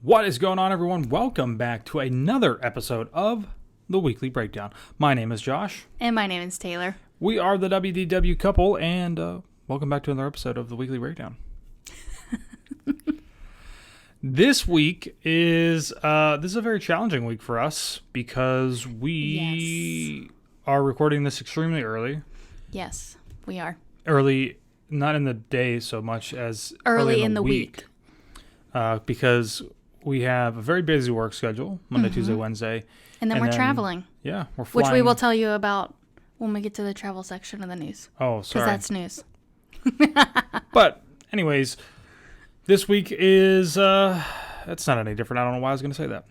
What is going on, everyone? Welcome back to another episode of the Weekly Breakdown. My name is Josh. And my name is Taylor. We are the WDW Couple, and welcome back to another episode of the Weekly Breakdown. This week is this is a very challenging week for us because we are recording this extremely early. Yes, we are. Early, not in the day so much as early in the week. Because we have a very busy work schedule, Monday, Tuesday, Wednesday. And then we're traveling. Yeah, we're flying. Which we will tell you about when we get to the travel section of the news. Oh, sorry. Because that's news. But anyways, this week is, it's not any different. I don't know why I was going to say that.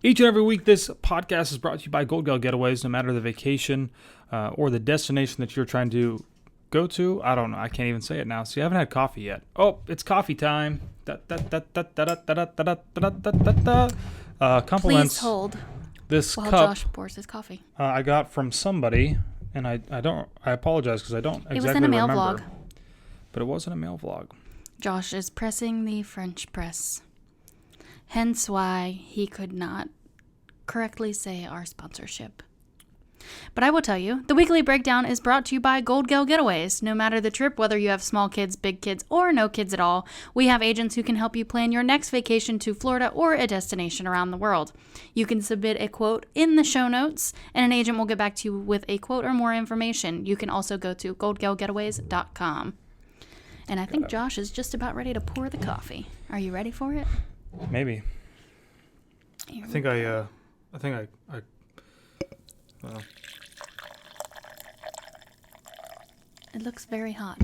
Each and every week, this podcast is brought to you by Gold Gal Getaways, no matter the vacation or the destination that you're trying to go to. I don't know. I can't even say it now. See, I haven't had coffee yet. Oh, it's coffee time. Compliments. Please hold This while cup Josh pours his coffee. I got from somebody, and I apologize because I don't exactly remember. It was in a mail vlog. But it wasn't a mail vlog. Josh is pressing the French press. Hence why he could not correctly say our sponsorship. But I will tell you, the Weekly Breakdown is brought to you by Gold Gal Getaways. No matter the trip, whether you have small kids, big kids, or no kids at all, we have agents who can help you plan your next vacation to Florida or a destination around the world. You can submit a quote in the show notes, and an agent will get back to you with a quote or more information. You can also go to goldgalgetaways.com. And I think Josh is just about ready to pour the coffee. Are you ready for it? Maybe. I think I It looks very hot.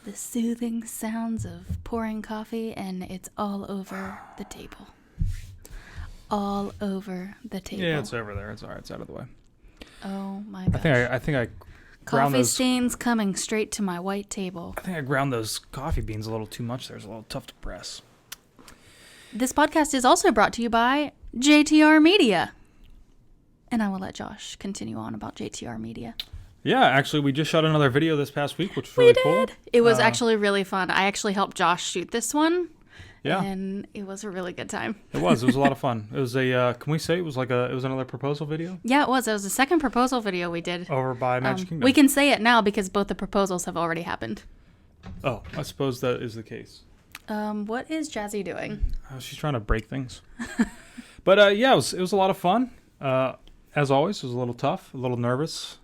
The soothing sounds of pouring coffee, and it's all over the table. All over the table. Yeah, it's over there. It's all right. It's out of the way. Oh my gosh. I think I ground coffee those stains coming straight to my white table. I think I ground those coffee beans a little too much. There's a little tough to press. This podcast is also brought to you by JTR Media. And I will let Josh continue on about JTR Media. Yeah, actually, we just shot another video this past week, which was really cool. It was actually really fun. I actually helped Josh shoot this one. Yeah. And it was a really good time. It was a lot of fun. It was a, can we say it was another proposal video? Yeah, it was. It was the second proposal video we did. Over by Magic Kingdom. We can say it now because both the proposals have already happened. Oh, I suppose that is the case. What is Jazzy doing? She's trying to break things. But yeah, it was a lot of fun. As always, it was a little tough, a little nervous,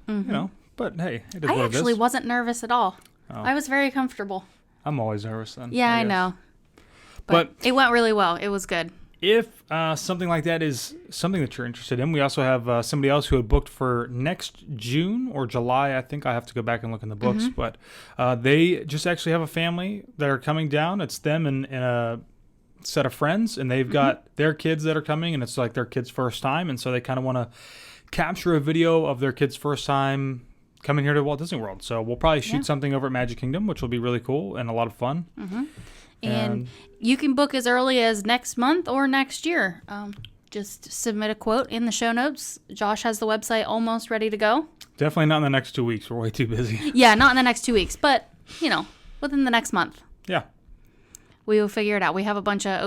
but hey, it is what it is. I actually wasn't nervous at all. Oh. I was very comfortable. I'm always nervous then. Yeah, I know. But it went really well. It was good. If something like that is something that you're interested in, we also have somebody else who had booked for next June or July. I think I have to go back and look in the books. But they just actually have a family that are coming down. It's them and a set of friends, and they've got their kids that are coming, and it's like their kids' first time. And so they kind of want to capture a video of their kids' first time coming here to Walt Disney World. So we'll probably shoot something over at Magic Kingdom, which will be really cool and a lot of fun. And you can book as early as next month or next year. Just submit a quote in the show notes. Josh has the website almost ready to go. Definitely not in the next 2 weeks. We're way too busy. Yeah, not in the next 2 weeks, but, within the next month. Yeah. We will figure it out. We have a bunch of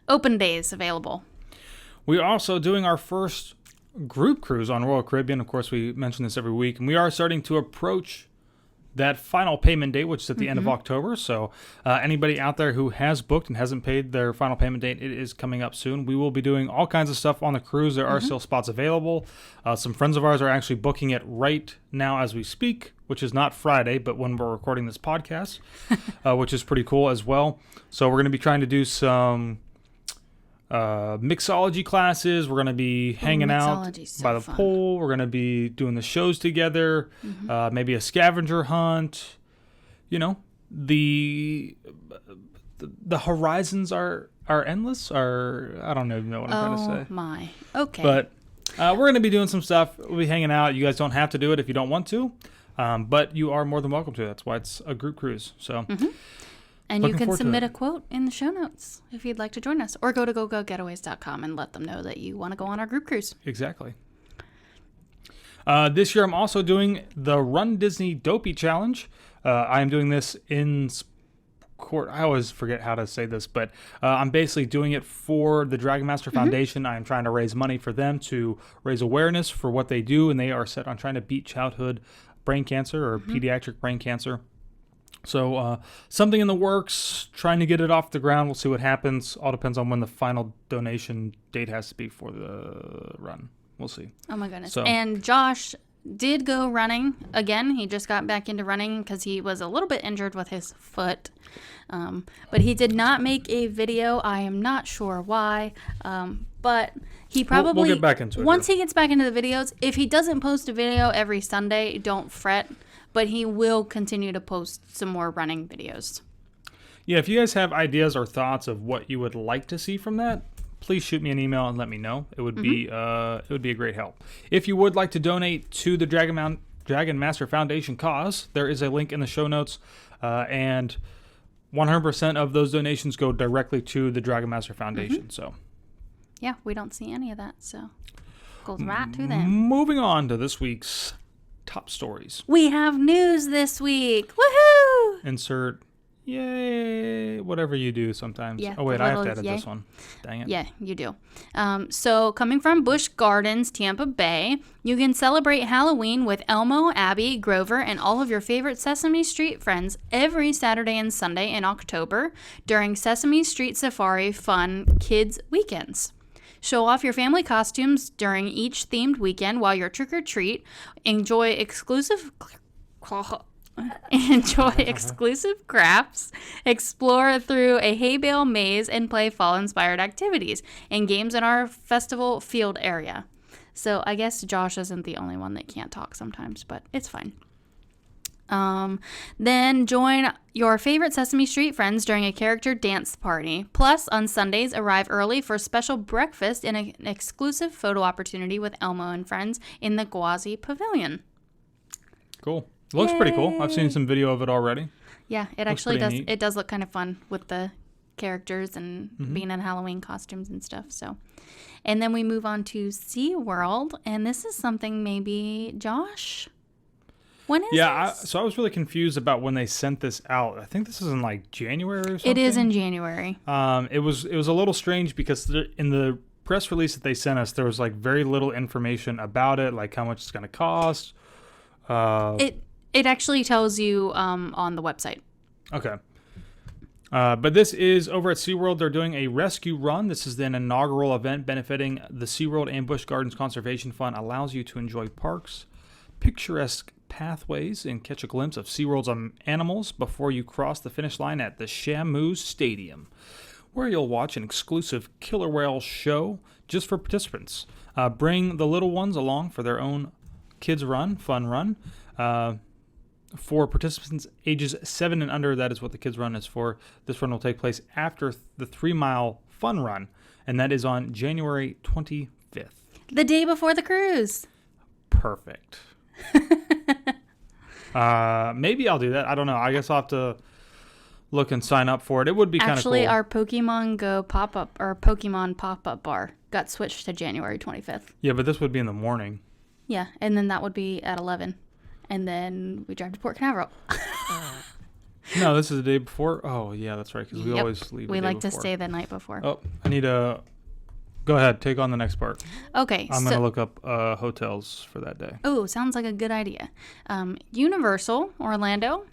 open days available. We are also doing our first group cruise on Royal Caribbean. Of course, we mention this every week. And we are starting to approach that final payment date, which is at the end of October. So anybody out there who has booked and hasn't paid their final payment date, it is coming up soon. We will be doing all kinds of stuff on the cruise. There are still spots available. Some friends of ours are actually booking it right now as we speak, which is not Friday, but when we're recording this podcast, which is pretty cool as well. So we're going to be trying to do some mixology classes. We're going to be hanging out by the pool. We're going to be doing the shows together. Maybe a scavenger hunt. The horizons are endless. I don't even know what I'm trying to say. Oh my. Okay. But we're going to be doing some stuff. We'll be hanging out. You guys don't have to do it if you don't want to, but you are more than welcome to. That's why it's a group cruise. So. And you can submit a quote in the show notes if you'd like to join us. Or go to gogalgetaways.com and let them know that you want to go on our group cruise. Exactly. This year I'm also doing the Run Disney Dopey Challenge. I am doing this in court. I always forget how to say this, but I'm basically doing it for the Dragon Master Foundation. I am trying to raise money for them to raise awareness for what they do, and they are set on trying to beat childhood brain cancer or pediatric brain cancer. So something in the works, trying to get it off the ground. We'll see what happens. All depends on when the final donation date has to be for the run. We'll see. Oh my goodness. So, and Josh did go running again. He just got back into running because he was a little bit injured with his foot. But he did not make a video. I am not sure why. But he probably... We'll get back into it. Once he gets back into the videos, if he doesn't post a video every Sunday, don't fret. But he will continue to post some more running videos. Yeah, if you guys have ideas or thoughts of what you would like to see from that, please shoot me an email and let me know. It would be a great help. If you would like to donate to the Dragon Master Foundation cause, there is a link in the show notes, and 100% of those donations go directly to the Dragon Master Foundation. So, yeah, we don't see any of that, so goes right to them. Moving on to this week's top stories. We have news this week. Woohoo! Insert yay, whatever you do sometimes. Yeah, oh, wait, I have to edit this one. Dang it. Yeah, you do. So coming from Busch Gardens, Tampa Bay, you can celebrate Halloween with Elmo, Abby, Grover, and all of your favorite Sesame Street friends every Saturday and Sunday in October during Sesame Street Safari Fun Kids Weekends. Show off your family costumes during each themed weekend while you're trick-or-treat. Enjoy exclusive crafts, explore through a hay bale maze, and play fall-inspired activities and games in our festival field area. So I guess Josh isn't the only one that can't talk sometimes, but it's fine. Then join your favorite Sesame Street friends during a character dance party. Plus, on Sundays, arrive early for special breakfast and an exclusive photo opportunity with Elmo and friends in the Gwazi Pavilion. Cool. It looks pretty cool. I've seen some video of it already. Yeah, it actually does. Neat. It does look kind of fun with the characters and being in Halloween costumes and stuff. So, and then we move on to SeaWorld, and this is something maybe Josh. When is this? So I was really confused about when they sent this out. I think this is in like January or something. It is in January. It was a little strange because in the press release that they sent us, there was like very little information about it, like how much it's going to cost. It actually tells you on the website. Okay. But this is over at SeaWorld. They're doing a rescue run. This is an inaugural event benefiting the SeaWorld and Busch Gardens Conservation Fund. Allows you to enjoy parks, picturesque pathways, and catch a glimpse of SeaWorld's animals before you cross the finish line at the Shamu Stadium, where you'll watch an exclusive killer whale show just for participants. Bring the little ones along for their own kids run, fun run. For participants ages 7 and under, that is what the kids run is for. This run will take place after the 3-mile fun run, and that is on January 25th. The day before the cruise. Perfect. Maybe I'll do that. I don't know. I guess I'll have to look and sign up for it. It would be kind of cool. Actually, our Pokemon Go pop-up or Pokemon pop-up bar got switched to January 25th. Yeah, but this would be in the morning. Yeah, and then that would be at 11. And then we drive to Port Canaveral. No, this is the day before. Oh, yeah, that's right, because we always leave the day like before. to stay the night before. Oh, I need to... Go ahead, take on the next part. Okay, I'm going to look up hotels for that day. Oh, sounds like a good idea. Universal Orlando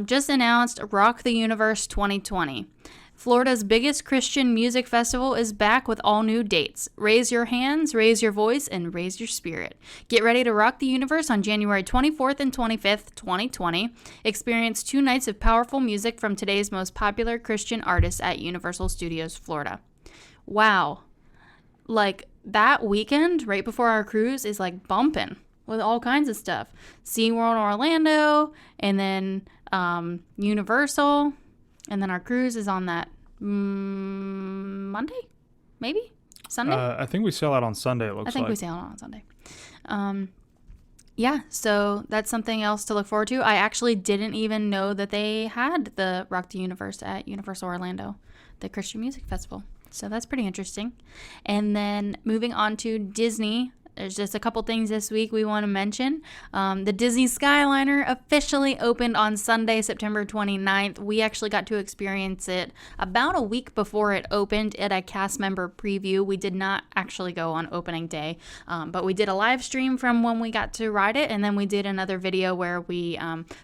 just announced Rock the Universe 2020. Florida's biggest Christian music festival is back with all new dates. Raise your hands, raise your voice, and raise your spirit. Get ready to rock the universe on January 24th and 25th, 2020. Experience 2 nights of powerful music from today's most popular Christian artists at Universal Studios Florida. Wow. Like, that weekend right before our cruise is like bumping with all kinds of stuff. SeaWorld Orlando, and then Universal, and then our cruise is on that Monday? Maybe? Sunday? I think we sail out on Sunday, it looks like. I think we sail out on Sunday. Yeah, so that's something else to look forward to. I actually didn't even know that they had the Rock the Universe at Universal Orlando, the Christian Music Festival. So that's pretty interesting. And then moving on to Disney, there's just a couple things this week we want to mention. The Disney Skyliner officially opened on Sunday, September 29th. We actually got to experience it about a week before it opened at a cast member preview. We did not actually go on opening day, but we did a live stream from when we got to ride it, and then we did another video where we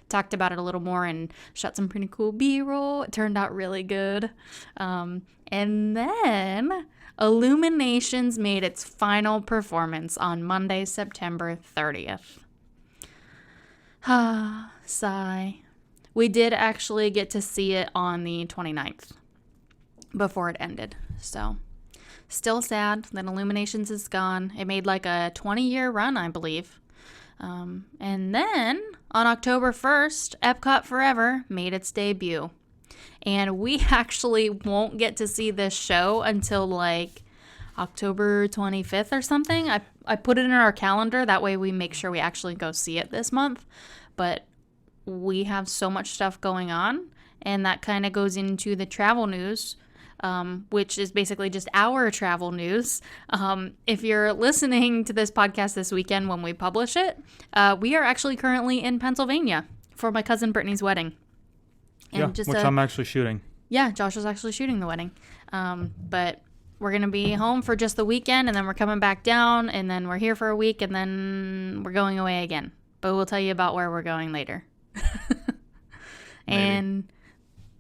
talked about it a little more and shot some pretty cool B-roll. It turned out really good. And then Illuminations made its final performance on Monday, September 30th. Sigh. We did actually get to see it on the 29th before it ended. So, still sad that Illuminations is gone. It made like a 20-year run, I believe. And then on October 1st, Epcot Forever made its debut. And we actually won't get to see this show until like October 25th or something. I put it in our calendar. That way we make sure we actually go see it this month. But we have so much stuff going on. And that kind of goes into the travel news, which is basically just our travel news. If you're listening to this podcast this weekend when we publish it, we are actually currently in Pennsylvania for my cousin Brittany's wedding. And which I'm actually shooting. Yeah, Josh is actually shooting the wedding. But we're going to be home for just the weekend, and then we're coming back down, and then we're here for a week, and then we're going away again. But we'll tell you about where we're going later. And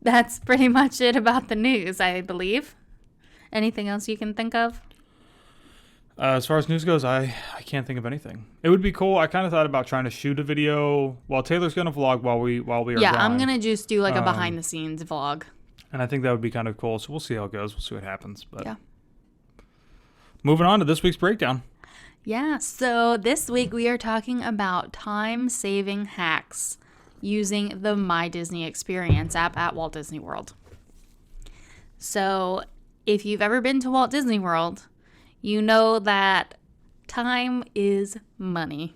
that's pretty much it about the news, I believe. Anything else you can think of? As far as news goes, I can't think of anything. It would be cool. I kind of thought about trying to shoot a video while Taylor's going to vlog while we are Yeah, gone. I'm going to just do like a behind the scenes vlog. And I think that would be kind of cool. So we'll see how it goes. We'll see what happens. But yeah. Moving on to this week's breakdown. Yeah, so this week we are talking about time-saving hacks using the My Disney Experience app at Walt Disney World. So if you've ever been to Walt Disney World, you know that time is money.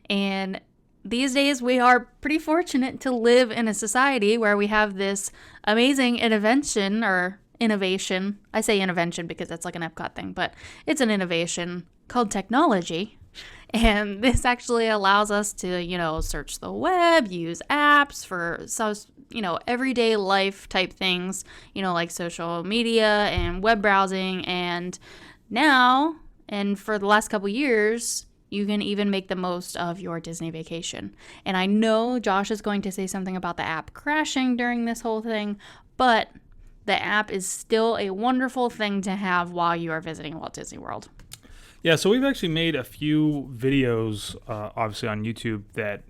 And these days we are pretty fortunate to live in a society where we have this amazing innovation. I say innovation because that's like an Epcot thing, but it's an innovation called technology. And this actually allows us to, search the web, use apps for, everyday life type things, like social media and web browsing. And now, and for the last couple years, you can even make the most of your Disney vacation. And I know Josh is going to say something about the app crashing during this whole thing, but the app is still a wonderful thing to have while you are visiting Walt Disney World. Yeah, so we've actually made a few videos, obviously on YouTube, that,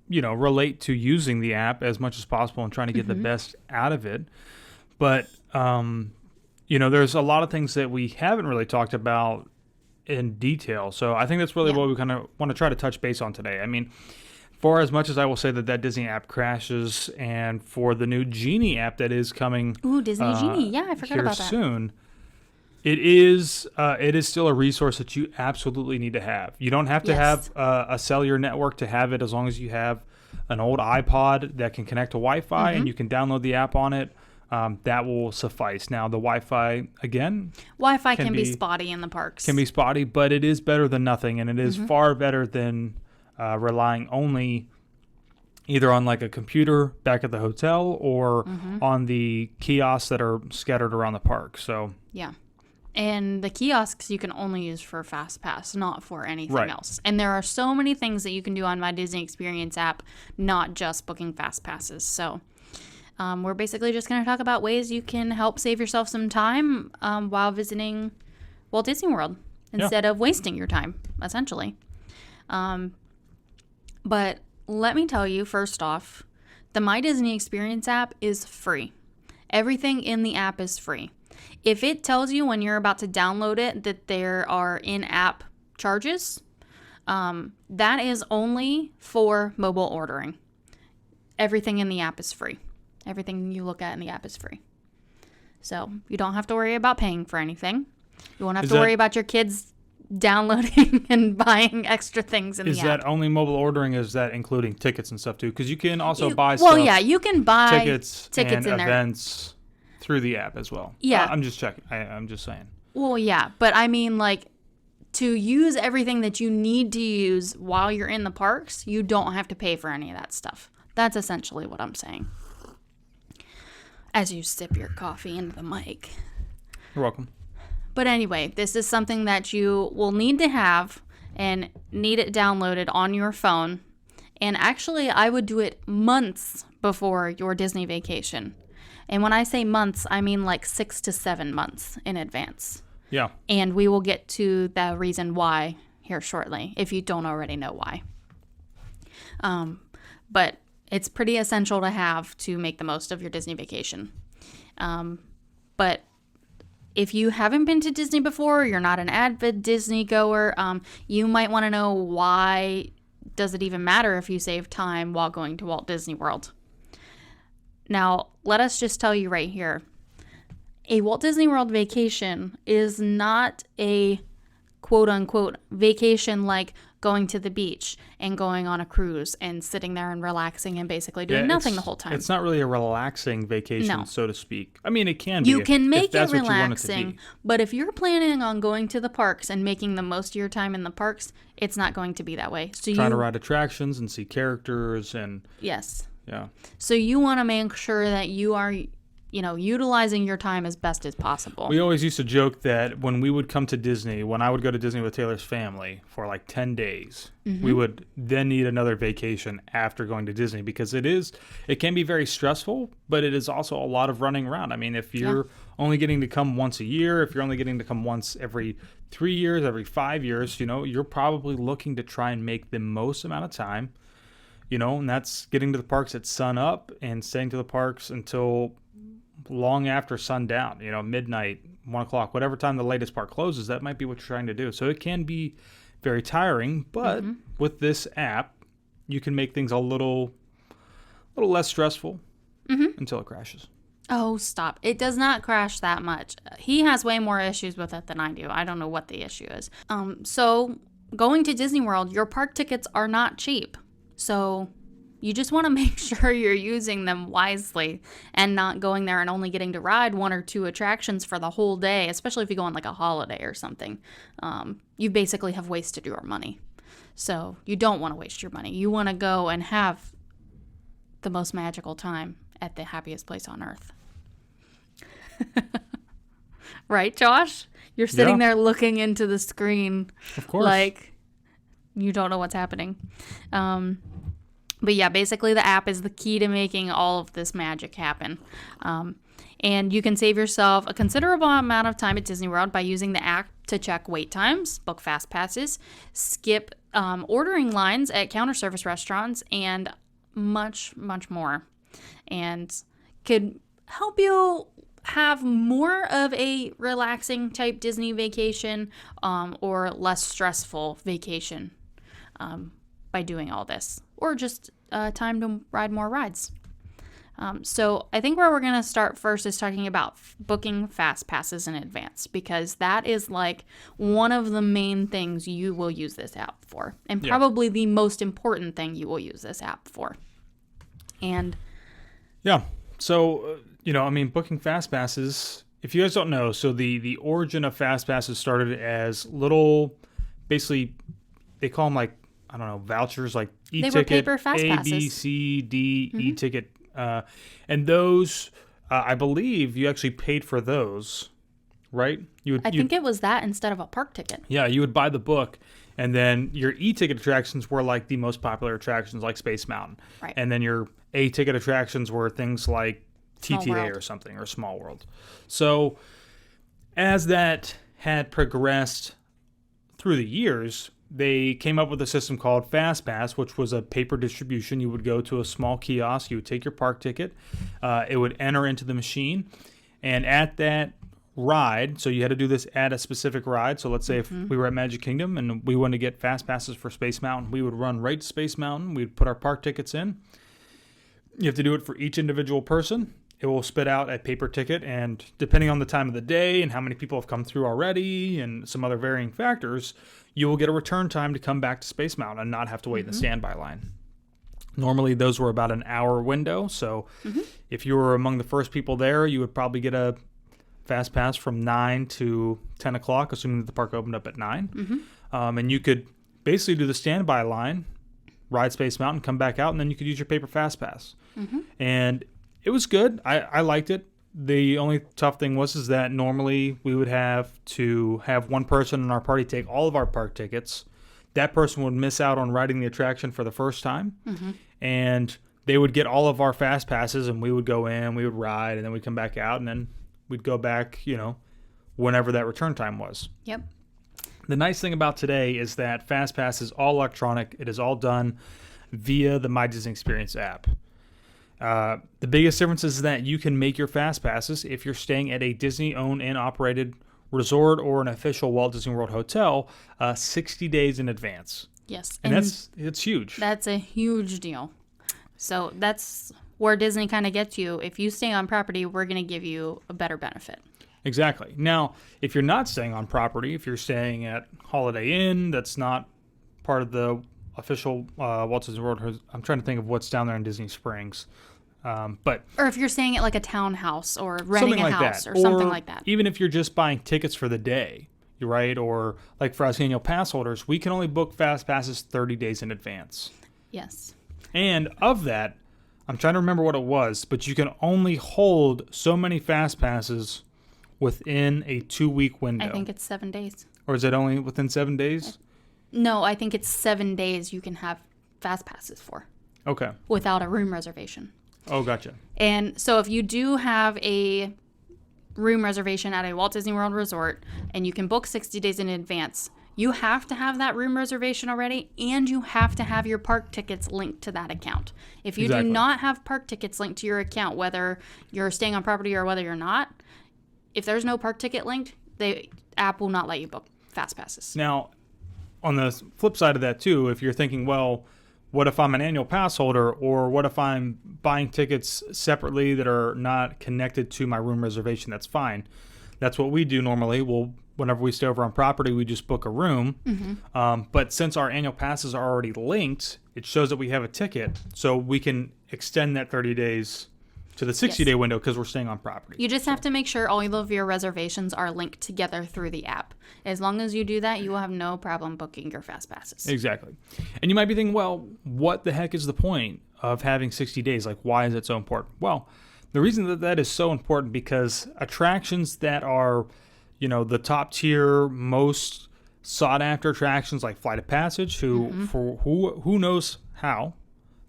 relate to using the app as much as possible and trying to get the best out of it. But, there's a lot of things that we haven't really talked about in detail. So I think that's really what we kind of want to try to touch base on today. I mean, for as much as I will say that Disney app crashes, and for the new Genie app that is coming Disney Genie. Yeah, I forgot about that. Soon. It is still a resource that you absolutely need to have. You don't have to have a cellular network to have it, as long as you have an old iPod that can connect to Wi-Fi and you can download the app on it. That will suffice. Now, the Wi-Fi can be spotty in the parks. Can be spotty, but it is better than nothing, and it is far better than relying only either on like a computer back at the hotel or on the kiosks that are scattered around the park. So yeah. And the kiosks you can only use for FastPass, not for anything else. And there are so many things that you can do on My Disney Experience app, not just booking FastPasses. So we're basically just going to talk about ways you can help save yourself some time while visiting Walt Disney World instead of wasting your time, essentially. But let me tell you, first off, the My Disney Experience app is free. Everything in the app is free. If it tells you when you're about to download it that there are in-app charges, that is only for mobile ordering. Everything in the app is free. Everything you look at in the app is free. So you don't have to worry about paying for anything. You won't have to worry about your kids downloading and buying extra things in the app. Is that only mobile ordering? Is that including tickets and stuff too? Because you can also buy stuff. Well, yeah, you can buy tickets and in events through the app as well. Yeah. I'm just checking. I'm just saying. Well, yeah, but I mean, like, to use everything that you need to use while you're in the parks, you don't have to pay for any of that stuff. That's essentially what I'm saying. As you sip your coffee into the mic. You're welcome. But anyway, this is something that you will need to have and need it downloaded on your phone. And actually, I would do it months before your Disney vacation. And when I say months, I mean like 6 to 7 months in advance. Yeah. And we will get to the reason why here shortly, if you don't already know why. But it's pretty essential to have to make the most of your Disney vacation. But if you haven't been to Disney before, you're not an avid Disney goer, you might want to know why does it even matter if you save time while going to Walt Disney World. Now, let us just tell you right here, a Walt Disney World vacation is not a quote-unquote vacation like going to the beach and going on a cruise and sitting there and relaxing and basically doing nothing the whole time. It's not really a relaxing vacation, so to speak. I mean, it can be. You can make it relaxing, but if you're planning on going to the parks and making the most of your time in the parks, it's not going to be that way. So trying to ride attractions and see characters and... Yes. Yeah. So you want to make sure that you are... utilizing your time as best as possible. We always used to joke that when we would come to Disney, when I would go to Disney with Taylor's family for like 10 days, we would then need another vacation after going to Disney because it can be very stressful, but it is also a lot of running around. I mean, if you're only getting to come once a year, if you're only getting to come once every 3 years, every 5 years, you're probably looking to try and make the most amount of time, and that's getting to the parks at sun up and staying to the parks until long after sundown, midnight, 1 o'clock, whatever time the latest park closes. That might be what you're trying to do. So it can be very tiring, but with this app, you can make things a little less stressful until it crashes. Oh, stop. It does not crash that much. He has way more issues with it than I do. I don't know what the issue is. So going to Disney World, your park tickets are not cheap. So you just want to make sure you're using them wisely and not going there and only getting to ride 1 or 2 attractions for the whole day, especially if you go on like a holiday or something. You basically have wasted your money. So you don't want to waste your money. You want to go and have the most magical time at the happiest place on earth. Right, Josh? You're sitting there looking into the screen. Of course. Like you don't know what's happening. But yeah, basically the app is the key to making all of this magic happen. And you can save yourself a considerable amount of time at Disney World by using the app to check wait times, book fast passes, skip ordering lines at counter service restaurants, and much, much more. And could help you have more of a relaxing type Disney vacation or less stressful vacation by doing all this. Or just time to ride more rides. So I think where we're going to start first is talking about booking fast passes in advance, because that is like one of the main things you will use this app for, and probably the most important thing you will use this app for. And yeah, so booking fast passes, if you guys don't know, so the origin of fast passes started as little, basically they call them like, I don't know, vouchers, like e-ticket, they were paper fast A, passes. B, C, D, e-ticket. And those, I believe you actually paid for those, right? I think it was that instead of a park ticket. Yeah, you would buy the book, and then your e-ticket attractions were like the most popular attractions, like Space Mountain. Right. And then your A-ticket attractions were things like Small TTA World. or something, or Small World. So as that had progressed through the years, they came up with a system called FastPass, which was a paper distribution. You would go to a small kiosk, you would take your park ticket, it would enter into the machine, and at that ride, so you had to do this at a specific ride. So let's say if we were at Magic Kingdom and we wanted to get fast passes for Space Mountain, we would run right to Space Mountain, we'd put our park tickets in. You have to do it for each individual person. It will spit out a paper ticket, and depending on the time of the day and how many people have come through already and some other varying factors, you will get a return time to come back to Space Mountain and not have to wait in the standby line. Normally, those were about an hour window, so if you were among the first people there, you would probably get a fast pass from 9 to 10 o'clock, assuming that the park opened up at 9. And you could basically do the standby line, ride Space Mountain, come back out, and then you could use your paper fast pass. And it was good. I liked it. The only tough thing is that normally we would have to have one person in our party take all of our park tickets. That person would miss out on riding the attraction for the first time. And they would get all of our fast passes, and we would go in, we would ride, and then we'd come back out, and then we'd go back, whenever that return time was. Yep. The nice thing about today is that fast pass is all electronic. It is all done via the My Disney Experience app. The biggest difference is that you can make your fast passes if you're staying at a Disney-owned and operated resort or an official Walt Disney World hotel 60 days in advance. Yes. And it's huge. That's a huge deal. So that's where Disney kind of gets you. If you stay on property, we're going to give you a better benefit. Exactly. Now, if you're not staying on property, if you're staying at Holiday Inn, that's not part of the official Walt Disney World. I'm trying to think of what's down there in Disney Springs. Or if you're staying at like a townhouse or renting something a like house that. or something like that. Even if you're just buying tickets for the day, right? Or like for us annual pass holders, we can only book fast passes 30 days in advance. Yes. And of that, I'm trying to remember what it was, but you can only hold so many fast passes within a 2-week window. I think it's 7 days. Or is it only within 7 days? No, I think it's 7 days you can have fast passes for. Okay. Without a room reservation. Oh, gotcha. And so if you do have a room reservation at a Walt Disney World resort and you can book 60 days in advance, you have to have that room reservation already, and you have to have your park tickets linked to that account. If you do not have park tickets linked to your account, whether you're staying on property or whether you're not, if there's no park ticket linked, the app will not let you book fast passes. Now, on the flip side of that too, if you're thinking, well, what if I'm an annual pass holder, or what if I'm buying tickets separately that are not connected to my room reservation? That's fine. That's what we do normally. Whenever we stay over on property, we just book a room. But since our annual passes are already linked, it shows that we have a ticket, so we can extend that 30 days to the 60-day window because we're staying on property. You just have to make sure all of your reservations are linked together through the app. As long as you do that, you will have no problem booking your fast passes. Exactly. And you might be thinking, well, what the heck is the point of having 60 days? Like, why is it so important? Well, the reason that is so important because attractions that are, the top tier, most sought after attractions like Flight of Passage, who knows how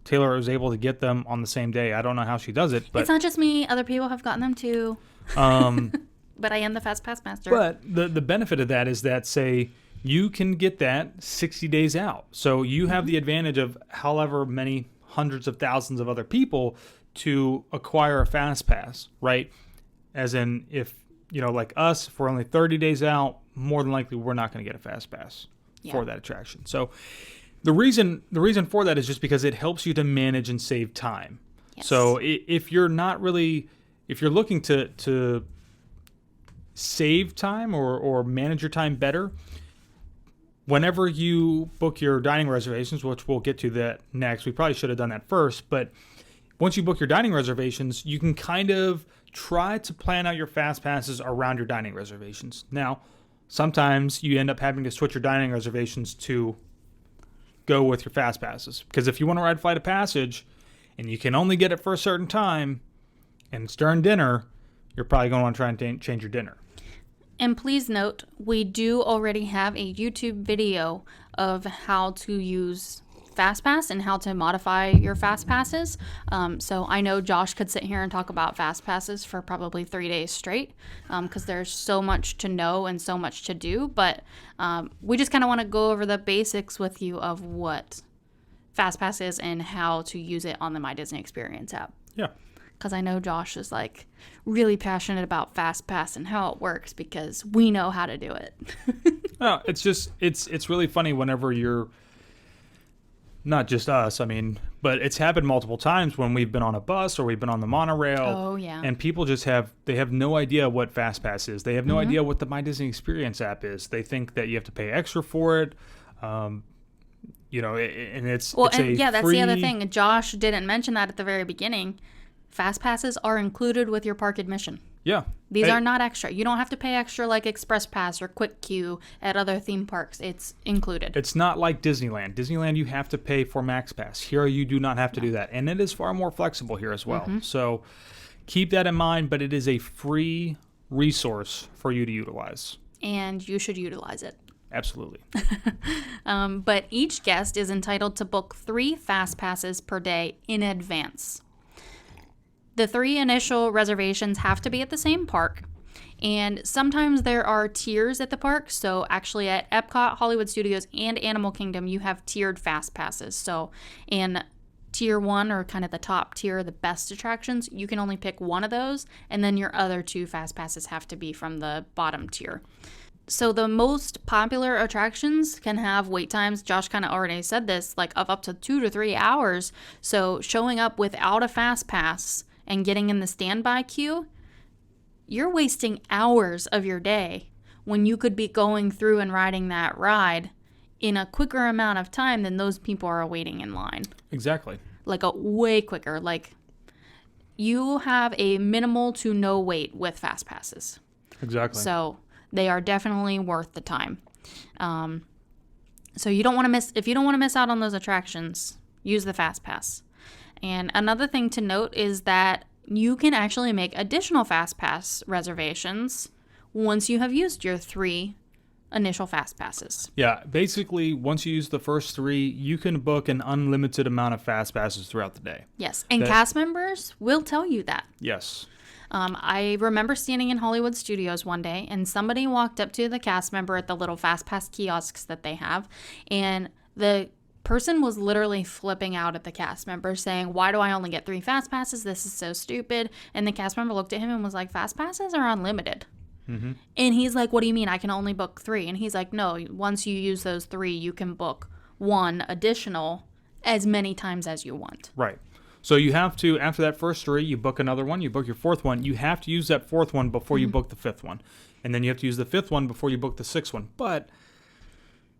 Taylor was able to get them on the same day. I don't know how she does it, but it's not just me. Other people have gotten them too. But I am the fast pass master. But the benefit of that is that, say, you can get that 60 days out. So you have the advantage of however many hundreds of thousands of other people to acquire a fast pass, right? As in, if, like us, if we're only 30 days out, more than likely we're not going to get a fast pass for that attraction. So the reason for that is just because it helps you to manage and save time. Yes. So if you're looking to save time or manage your time better, whenever you book your dining reservations, which we'll get to that next, we probably should have done that first, but once you book your dining reservations, you can kind of try to plan out your fast passes around your dining reservations. Now, sometimes you end up having to switch your dining reservations to go with your fast passes, because if you want to ride Flight of Passage and you can only get it for a certain time and it's during dinner, you're probably going to want to try and change your dinner. And please note, we do already have a YouTube video of how to use FastPass and how to modify your fast passes. So I know Josh could sit here and talk about fast passes for probably 3 days straight because there's so much to know and so much to do. But we just kind of want to go over the basics with you of what FastPass is and how to use it on the My Disney Experience app. Yeah. Because I know Josh is like really passionate about FastPass and how it works because we know how to do it. No, it's really funny whenever you're, not just us, but it's happened multiple times when we've been on a bus or we've been on the monorail. Oh, yeah. And people just have no idea what FastPass is. They have no idea what the My Disney Experience app is. They think that you have to pay extra for it. And it's well, it's and a yeah, that's free... the other thing. Josh didn't mention that at the very beginning. Fast passes are included with your park admission. Yeah. These are not extra. You don't have to pay extra like Express Pass or Quick Queue at other theme parks. It's included. It's not like Disneyland. Disneyland, you have to pay for Max Pass. Here, you do not have to do that. And it is far more flexible here as well. So keep that in mind, but it is a free resource for you to utilize. And you should utilize it. Absolutely. But each guest is entitled to book 3 Fast Passes per day in advance. The 3 initial reservations have to be at the same park, and sometimes there are tiers at the park. So actually at Epcot, Hollywood Studios, and Animal Kingdom, you have tiered Fast Passes. So in Tier 1, or kind of the top tier, the best attractions, you can only pick one of those, and then your other 2 Fast Passes have to be from the bottom tier. So the most popular attractions can have wait times, Josh kind of already said this, like of up to 2 to 3 hours. So showing up without a Fast Pass and getting in the standby queue, you're wasting hours of your day when you could be going through and riding that ride in a quicker amount of time than those people are waiting in line. Exactly. Like a way quicker. Like you have a minimal to no wait with Fast Passes. Exactly. So they are definitely worth the time. So you don't want to miss, if you don't want to miss out on those attractions, use the Fast Pass. And another thing to note is that you can actually make additional Fast Pass reservations once you have used your 3 initial Fast Passes. Yeah, basically, once you use the first 3, you can book an unlimited amount of Fast Passes throughout the day. Yes, and cast members will tell you that. Yes. I remember standing in Hollywood Studios one day, and somebody walked up to the cast member at the little Fast Pass kiosks that they have, and the person was literally flipping out at the cast member saying, why do I only get 3 Fast Passes? This is so stupid. And the cast member looked at him and was like, Fast Passes are unlimited. And he's like, what do you mean? I can only book 3. And he's like, no, once you use those 3, you can book 1 additional as many times as you want. Right. So you have to, after that first 3, you book another one, you book your 4th one. You have to use that 4th one before you book the 5th one. And then you have to use the 5th one before you book the 6th one. But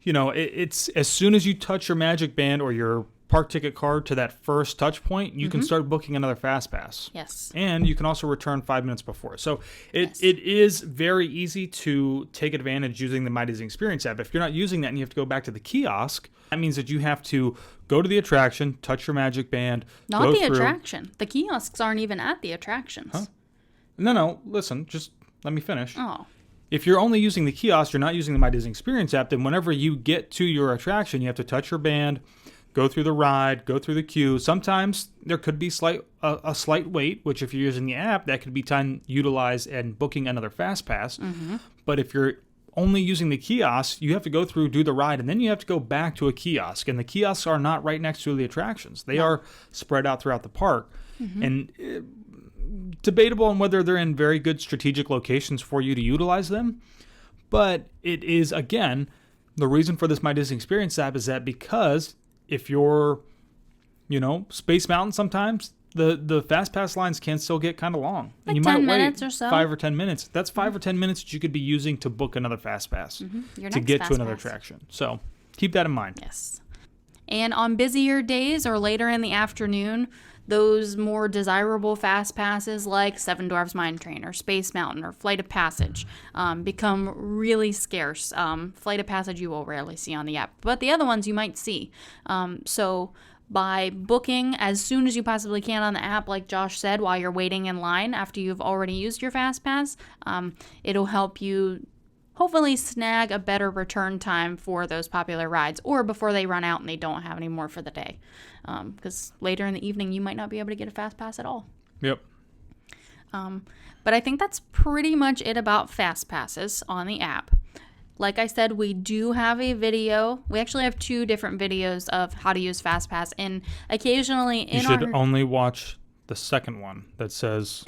you know, it's as soon as you touch your Magic Band or your park ticket card to that first touch point, you can start booking another Fast Pass. Yes. And you can also return 5 minutes before. So it is very easy to take advantage using the My Disney Experience app. If you're not using that and you have to go back to the kiosk, that means that you have to go to the attraction, touch your Magic Band. Not the attraction. The kiosks aren't even at the attractions. Huh? No, listen, just let me finish. Oh. If you're only using the kiosk, you're not using the My Disney Experience app, then whenever you get to your attraction, you have to touch your band, go through the ride, go through the queue. Sometimes there could be a slight wait, which if you're using the app, that could be time utilized in booking another Fast Pass. But if you're only using the kiosk, you have to go through, do the ride, and then you have to go back to a kiosk. And the kiosks are not right next to the attractions. They are spread out throughout the park. And debatable on whether they're in very good strategic locations for you to utilize them. But it is, again, the reason for this My Disney Experience app is that because if you're, Space Mountain sometimes, the Fast Pass lines can still get kind of long. Like and you 10 might minutes wait or so. 5 or 10 minutes. That's 5 or 10 minutes that you could be using to book another Fast Pass to get to another attraction. So keep that in mind. Yes. And on busier days or later in the afternoon, those more desirable Fast Passes like Seven Dwarfs Mine Train or Space Mountain or Flight of Passage become really scarce. Flight of Passage you will rarely see on the app, but the other ones you might see. So by booking as soon as you possibly can on the app, like Josh said, while you're waiting in line after you've already used your Fast Pass, it'll help you hopefully snag a better return time for those popular rides or before they run out and they don't have any more for the day. Because later in the evening, you might not be able to get a Fast Pass at all. Yep. But I think that's pretty much it about Fast Passes on the app. Like I said, we do have a video. We actually have 2 different videos of how to use Fast Pass. And occasionally You should only watch the second one that says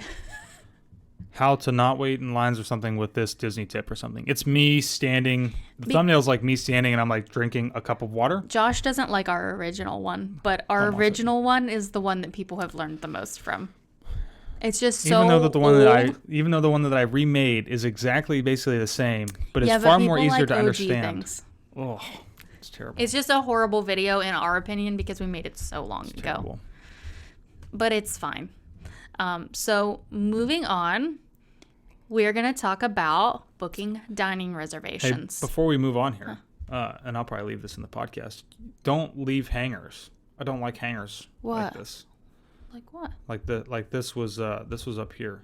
how to not wait in lines or something with this Disney tip or something. It's me standing. The thumbnail's like me standing and I'm like drinking a cup of water. Josh doesn't like our original one, but our original one is the one that people have learned the most from. It's just so even though the one old. that I remade is exactly basically the same, but it's Yeah, far but more people easier like to OG understand. things. Oh, it's terrible. It's just a horrible video in our opinion because we made it so long ago. Terrible. But it's fine. So moving on, we are going to talk about booking dining Hey, reservations. before we move on here, and I'll probably leave this in the podcast, don't leave hangers. I don't like hangers like What? this. Like what? Like this was up here.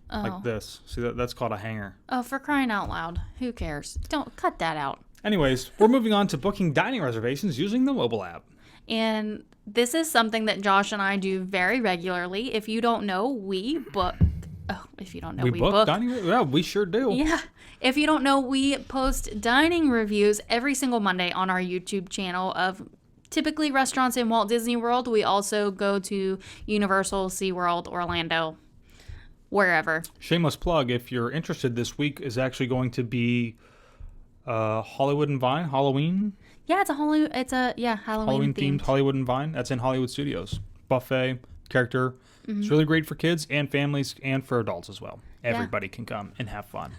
Oh. Like this. See, that's called a hanger. Oh, for crying out loud. Who cares? Don't cut that out. Anyways, we're moving on to booking dining reservations using the mobile app. And this is something that Josh and I do very regularly. If you don't know, we book. Oh, if you don't know, we book. dining. Yeah, we sure do. Yeah. If you don't know, we post dining reviews every single Monday on our YouTube channel of typically restaurants in Walt Disney World. We also go to Universal, SeaWorld, Orlando, wherever. Shameless plug. If you're interested, this week is actually going to be Hollywood and Vine, Halloween. Yeah, it's a Halloween Halloween-themed Hollywood and Vine. That's in Hollywood Studios. Buffet, character. Mm-hmm. It's really great for kids and families and for adults as well. Everybody can come and have fun.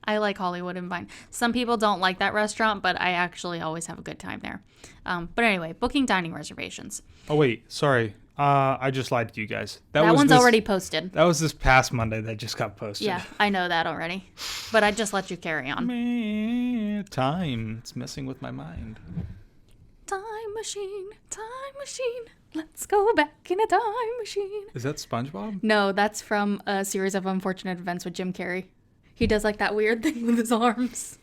I like Hollywood and Vine. Some people don't like that restaurant, but I actually always have a good time there. But anyway, booking dining reservations. Oh, wait. Sorry. I just lied to you guys. That one's already posted. That was this past Monday that just got posted. Yeah, I know that already. But I just let you carry on. Man, time. It's messing with my mind. Time machine, let's go back in a time machine. Is that SpongeBob? No, that's from A Series of Unfortunate Events with Jim Carrey. He does like that weird thing with his arms.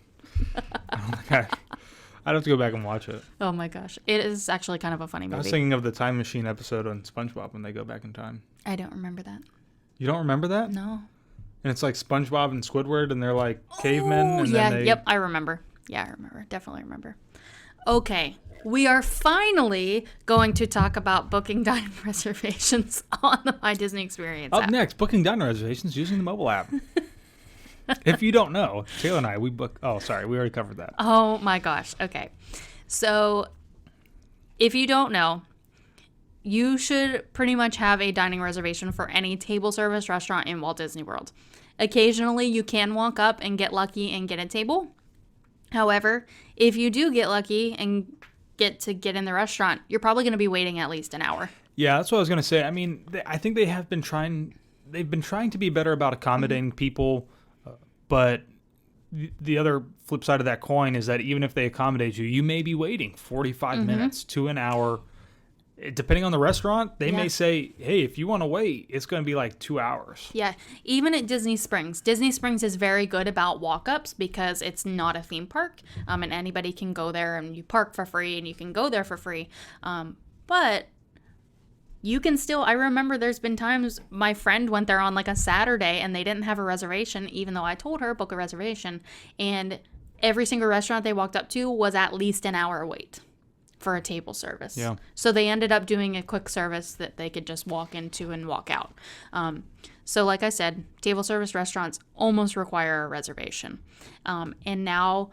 Okay. I'd have to go back and watch it. Oh my gosh. It is actually kind of a funny movie. I was thinking of the Time Machine episode on SpongeBob when they go back in time. I don't remember that. You don't remember that? No. And it's like SpongeBob and Squidward, and they're like cavemen. Oh, and yeah. then they... Yep, I remember. Yeah, I remember. Definitely remember. Okay. We are finally going to talk about booking dining reservations on the My Disney Experience Up app. next, booking dining reservations using the mobile app. If you don't know, Taylor and I, we book... Oh, sorry. We already covered that. Oh my gosh. Okay. So if you don't know, you should pretty much have a dining reservation for any table service restaurant in Walt Disney World. Occasionally, you can walk up and get lucky and get a table. However, if you do get lucky and get in the restaurant, you're probably going to be waiting at least an hour. Yeah, that's what I was going to say. I mean, I think they've been trying to be better about accommodating people, but the other flip side of that coin is that even if they accommodate you, you may be waiting 45 minutes to an hour. Depending on the restaurant, they may say, hey, if you want to wait, it's going to be like 2 hours. Yeah, even at Disney Springs. Disney Springs is very good about walk-ups because it's not a theme park, and anybody can go there and you park for free and you can go there for free. But you can still, I remember there's been times my friend went there on like a Saturday and they didn't have a reservation, even though I told her book a reservation. And every single restaurant they walked up to was at least an hour wait for a table service. Yeah. So they ended up doing a quick service that they could just walk into and walk out. So like I said, table service restaurants almost require a reservation. And now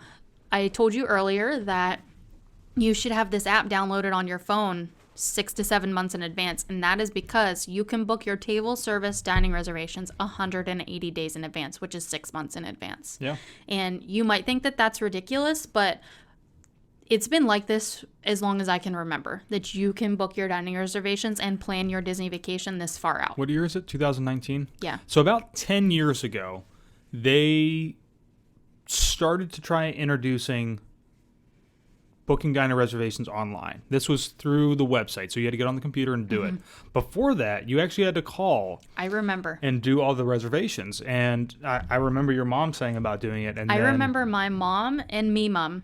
I told you earlier that you should have this app downloaded on your phone 6 to 7 months in advance, and that is because you can book your table service dining reservations 180 days in advance, which is 6 months in advance. Yeah. And you might think that that's ridiculous, but it's been like this as long as I can remember, that you can book your dining reservations and plan your Disney vacation this far out. What year is it? 2019? Yeah. So about 10 years ago, they started to try introducing booking diner reservations online. This was through the website, so you had to get on the computer and do it. Before that, you actually had to call I remember. and do all the reservations. And I remember your mom saying about doing it. And I then, remember my mom and me mom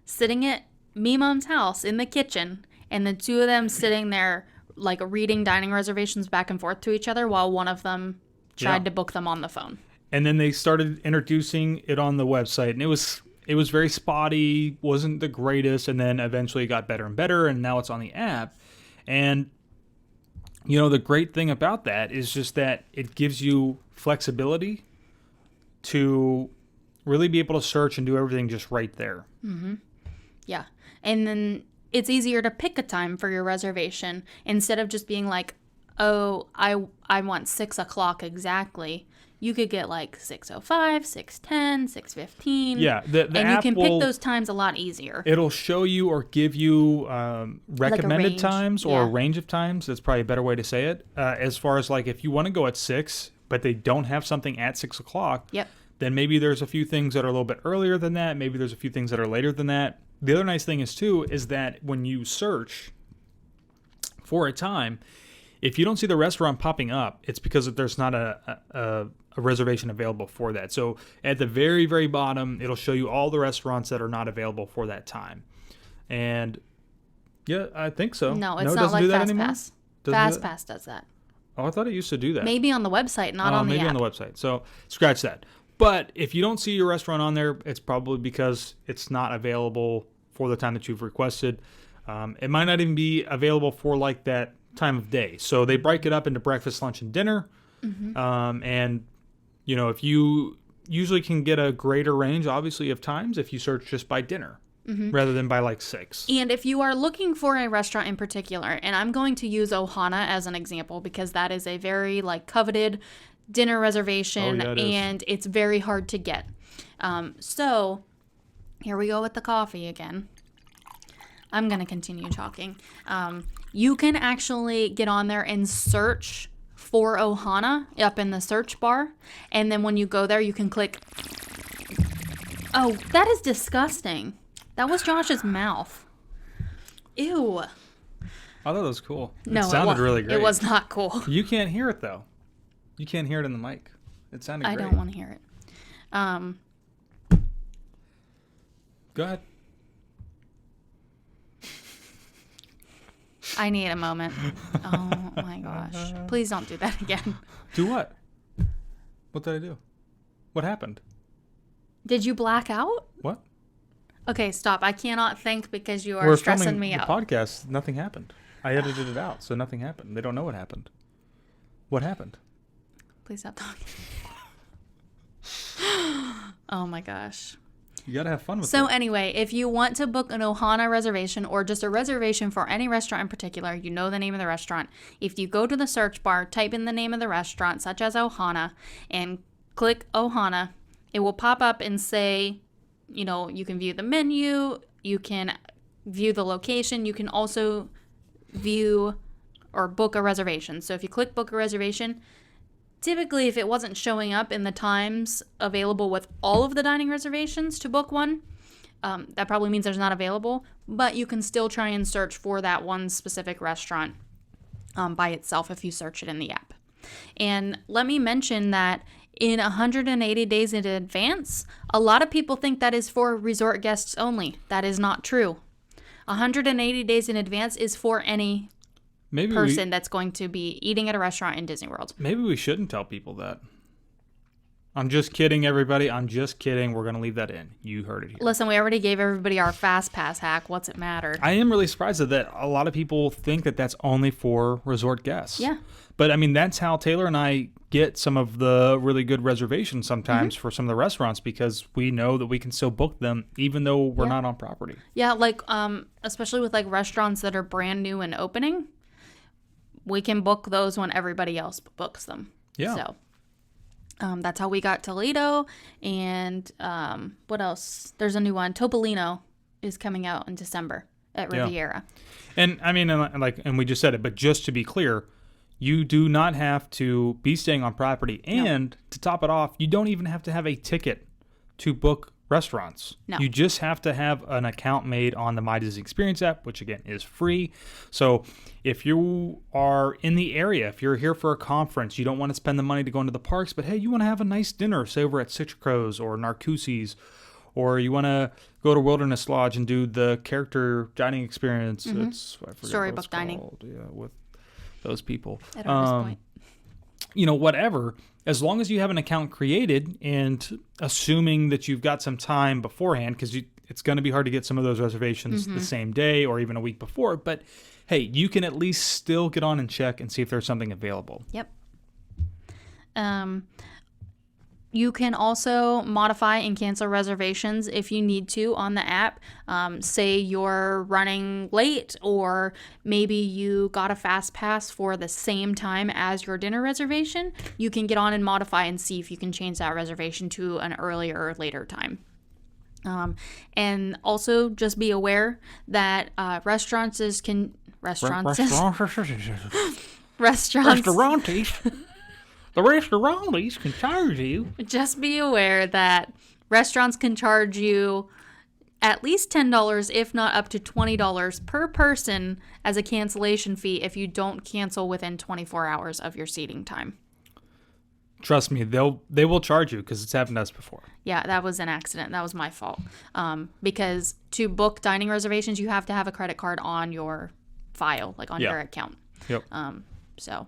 sitting at me mom's house in the kitchen, and the two of them sitting there like reading dining reservations back and forth to each other while one of them tried to book them on the phone. And then they started introducing it on the website, and it was very spotty, wasn't the greatest, and then eventually it got better and better, and now it's on the app. And, you know, the great thing about that is just that it gives you flexibility to really be able to search and do everything just right there. Yeah. And then it's easier to pick a time for your reservation instead of just being like, oh, I want 6 o'clock exactly. You could get like 6:05, 6:10, 6:15. Yeah, the and app you can will, pick those times a lot easier. It'll show you or give you recommended range. times or a Yeah. range of times. That's probably a better way to say it. As far as like if you want to go at 6, but they don't have something at 6 o'clock, Yep. then maybe there's a few things that are a little bit earlier than that. Maybe there's a few things that are later than that. The other nice thing is that when you search for a time, if you don't see the restaurant popping up, it's because there's not a reservation available for that. So at the very, very bottom, it'll show you all the restaurants that are not available for that time. And yeah, I think so. No, it's not like FastPass. FastPass does that. Oh, I thought it used to do that. Maybe on the website, not on the app. Maybe on the website. So scratch that. But if you don't see your restaurant on there, it's probably because it's not available for the time that you've requested. It might not even be available for like that time of day. So they break it up into breakfast, lunch, and dinner. And, you know, if you usually can get a greater range, obviously, of times if you search just by dinner. Rather than by like 6. And if you are looking for a restaurant in particular, and I'm going to use Ohana as an example because that is a very like coveted dinner reservation, and it's very hard to get. So here we go with the coffee again. I'm going to continue talking. You can actually get on there and search for Ohana up in the search bar. And then when you go there, you can click. Oh, that is disgusting. That was Josh's mouth. Ew. I thought it was cool. No, it sounded really great. It was not cool. You can't hear it, though. You can't hear it in the mic. It sounded great. I don't want to hear it. Go ahead. I need a moment. Oh, my gosh. Please don't do that again. Do what? What did I do? What happened? Did you black out? What? Okay, stop. I cannot think because you are stressing me out. We're filming the podcast. Nothing happened. I edited it out, so nothing happened. They don't know what happened. What happened? Please stop talking. Oh my gosh. You gotta have fun with it. So anyway, if you want to book an Ohana reservation or just a reservation for any restaurant in particular, you know the name of the restaurant. If you go to the search bar, type in the name of the restaurant, such as Ohana, and click Ohana, it will pop up and say, you know, you can view the menu, you can view the location, you can also view or book a reservation. So if you click book a reservation, typically if it wasn't showing up in the times available with all of the dining reservations to book one, that probably means there's not available, but you can still try and search for that one specific restaurant by itself if you search it in the app. And let me mention that in 180 days in advance, a lot of people think that is for resort guests only. That is not true. 180 days in advance is for any person that's going to be eating at a restaurant in Disney World. Maybe we shouldn't tell people that. I'm just kidding, everybody. I'm just kidding. We're going to leave that in. You heard it here. Listen, we already gave everybody our Fast Pass hack. What's it matter? I am really surprised that a lot of people think that that's only for resort guests. Yeah. But, I mean, that's how Taylor and I get some of the really good reservations sometimes for some of the restaurants because we know that we can still book them even though we're not on property. Yeah, like especially with like restaurants that are brand new and opening, we can book those when everybody else books them. Yeah. So that's how we got Toledo. And what else? There's a new one. Topolino is coming out in December at Riviera. And I mean, and we just said it, but just to be clear, you do not have to be staying on property. And to top it off, you don't even have to have a ticket to book restaurants. No. You just have to have an account made on the My Disney Experience app, which again is free. So if you are in the area, if you're here for a conference, you don't want to spend the money to go into the parks, but hey, you want to have a nice dinner, say over at Six Crows or Narcoossee's, or you want to go to Wilderness Lodge and do the character dining experience. It's Storybook dining. Yeah, with those people. At Artist Point. You know, whatever. As long as you have an account created and assuming that you've got some time beforehand, because it's going to be hard to get some of those reservations the same day or even a week before. But, hey, you can at least still get on and check and see if there's something available. Yep. You can also modify and cancel reservations if you need to on the app. Say you're running late or maybe you got a fast pass for the same time as your dinner reservation. You can get on and modify and see if you can change that reservation to an earlier or later time. And also just be aware that restaurantes The restaurantes can charge you. Just be aware that restaurants can charge you at least $10, if not up to $20 per person as a cancellation fee if you don't cancel within 24 hours of your seating time. Trust me, they will charge you because it's happened to us before. Yeah, that was an accident. That was my fault. Because to book dining reservations, you have to have a credit card on your file, like on your account. Yep. So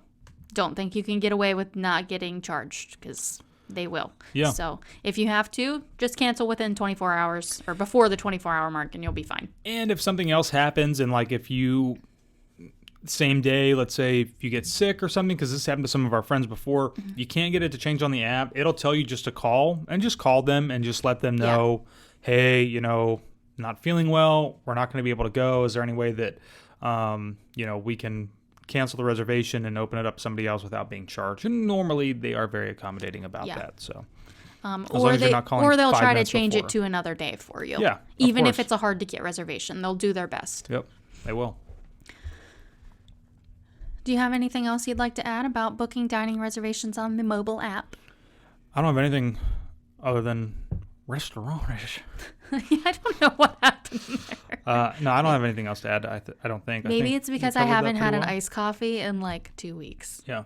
don't think you can get away with not getting charged because they will. Yeah. So if you have to, just cancel within 24 hours or before the 24-hour mark and you'll be fine. And if something else happens and like if you, same day, let's say if you get sick or something, because this happened to some of our friends before, you can't get it to change on the app. It'll tell you just to call and just call them and just let them know, hey, you know, not feeling well. We're not going to be able to go. Is there any way that, you know, we can cancel the reservation and open it up to somebody else without being charged? And normally they are very accommodating about that. So, or they'll try to change it to another day for you. Yeah, even if it's a hard to get reservation, they'll do their best. Yep, they will. Do you have anything else you'd like to add about booking dining reservations on the mobile app? I don't have anything other than restaurants. I don't know what happened there. No, I don't have anything else to add. I don't think. Maybe it's because I haven't had an iced coffee in like 2 weeks. Yeah.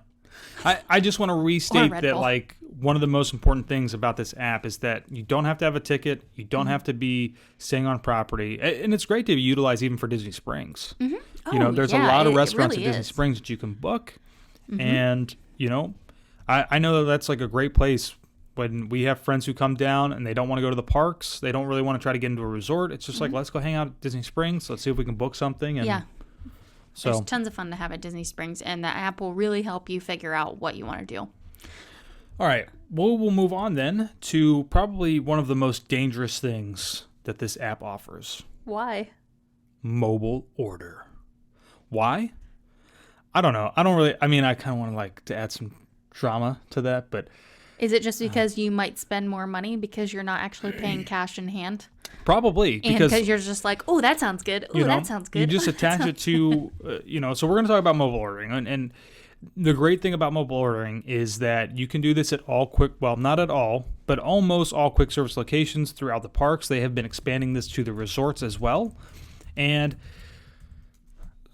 I just want to restate that like one of the most important things about this app is that you don't have to have a ticket. You don't have to be staying on property. And it's great to utilize even for Disney Springs. Mm-hmm. You know, there's a lot of restaurants really at Disney Springs that you can book. And, you know, I know that's like a great place when we have friends who come down and they don't want to go to the parks. They don't really want to try to get into a resort. It's just like, let's go hang out at Disney Springs. Let's see if we can book something. And so there's tons of fun to have at Disney Springs, and the app will really help you figure out what you want to do. All right. Well, we'll move on then to probably one of the most dangerous things that this app offers. Why? Mobile order. Why? I don't know. I kind of want to like to add some drama to that, but is it just because you might spend more money because you're not actually paying cash in hand? Probably. Because you're just like, oh, that sounds good. Oh, that sounds good. You just attach it to, you know, so we're going to talk about mobile ordering. And the great thing about mobile ordering is that you can do this at not at all, but almost all quick service locations throughout the parks. They have been expanding this to the resorts as well. And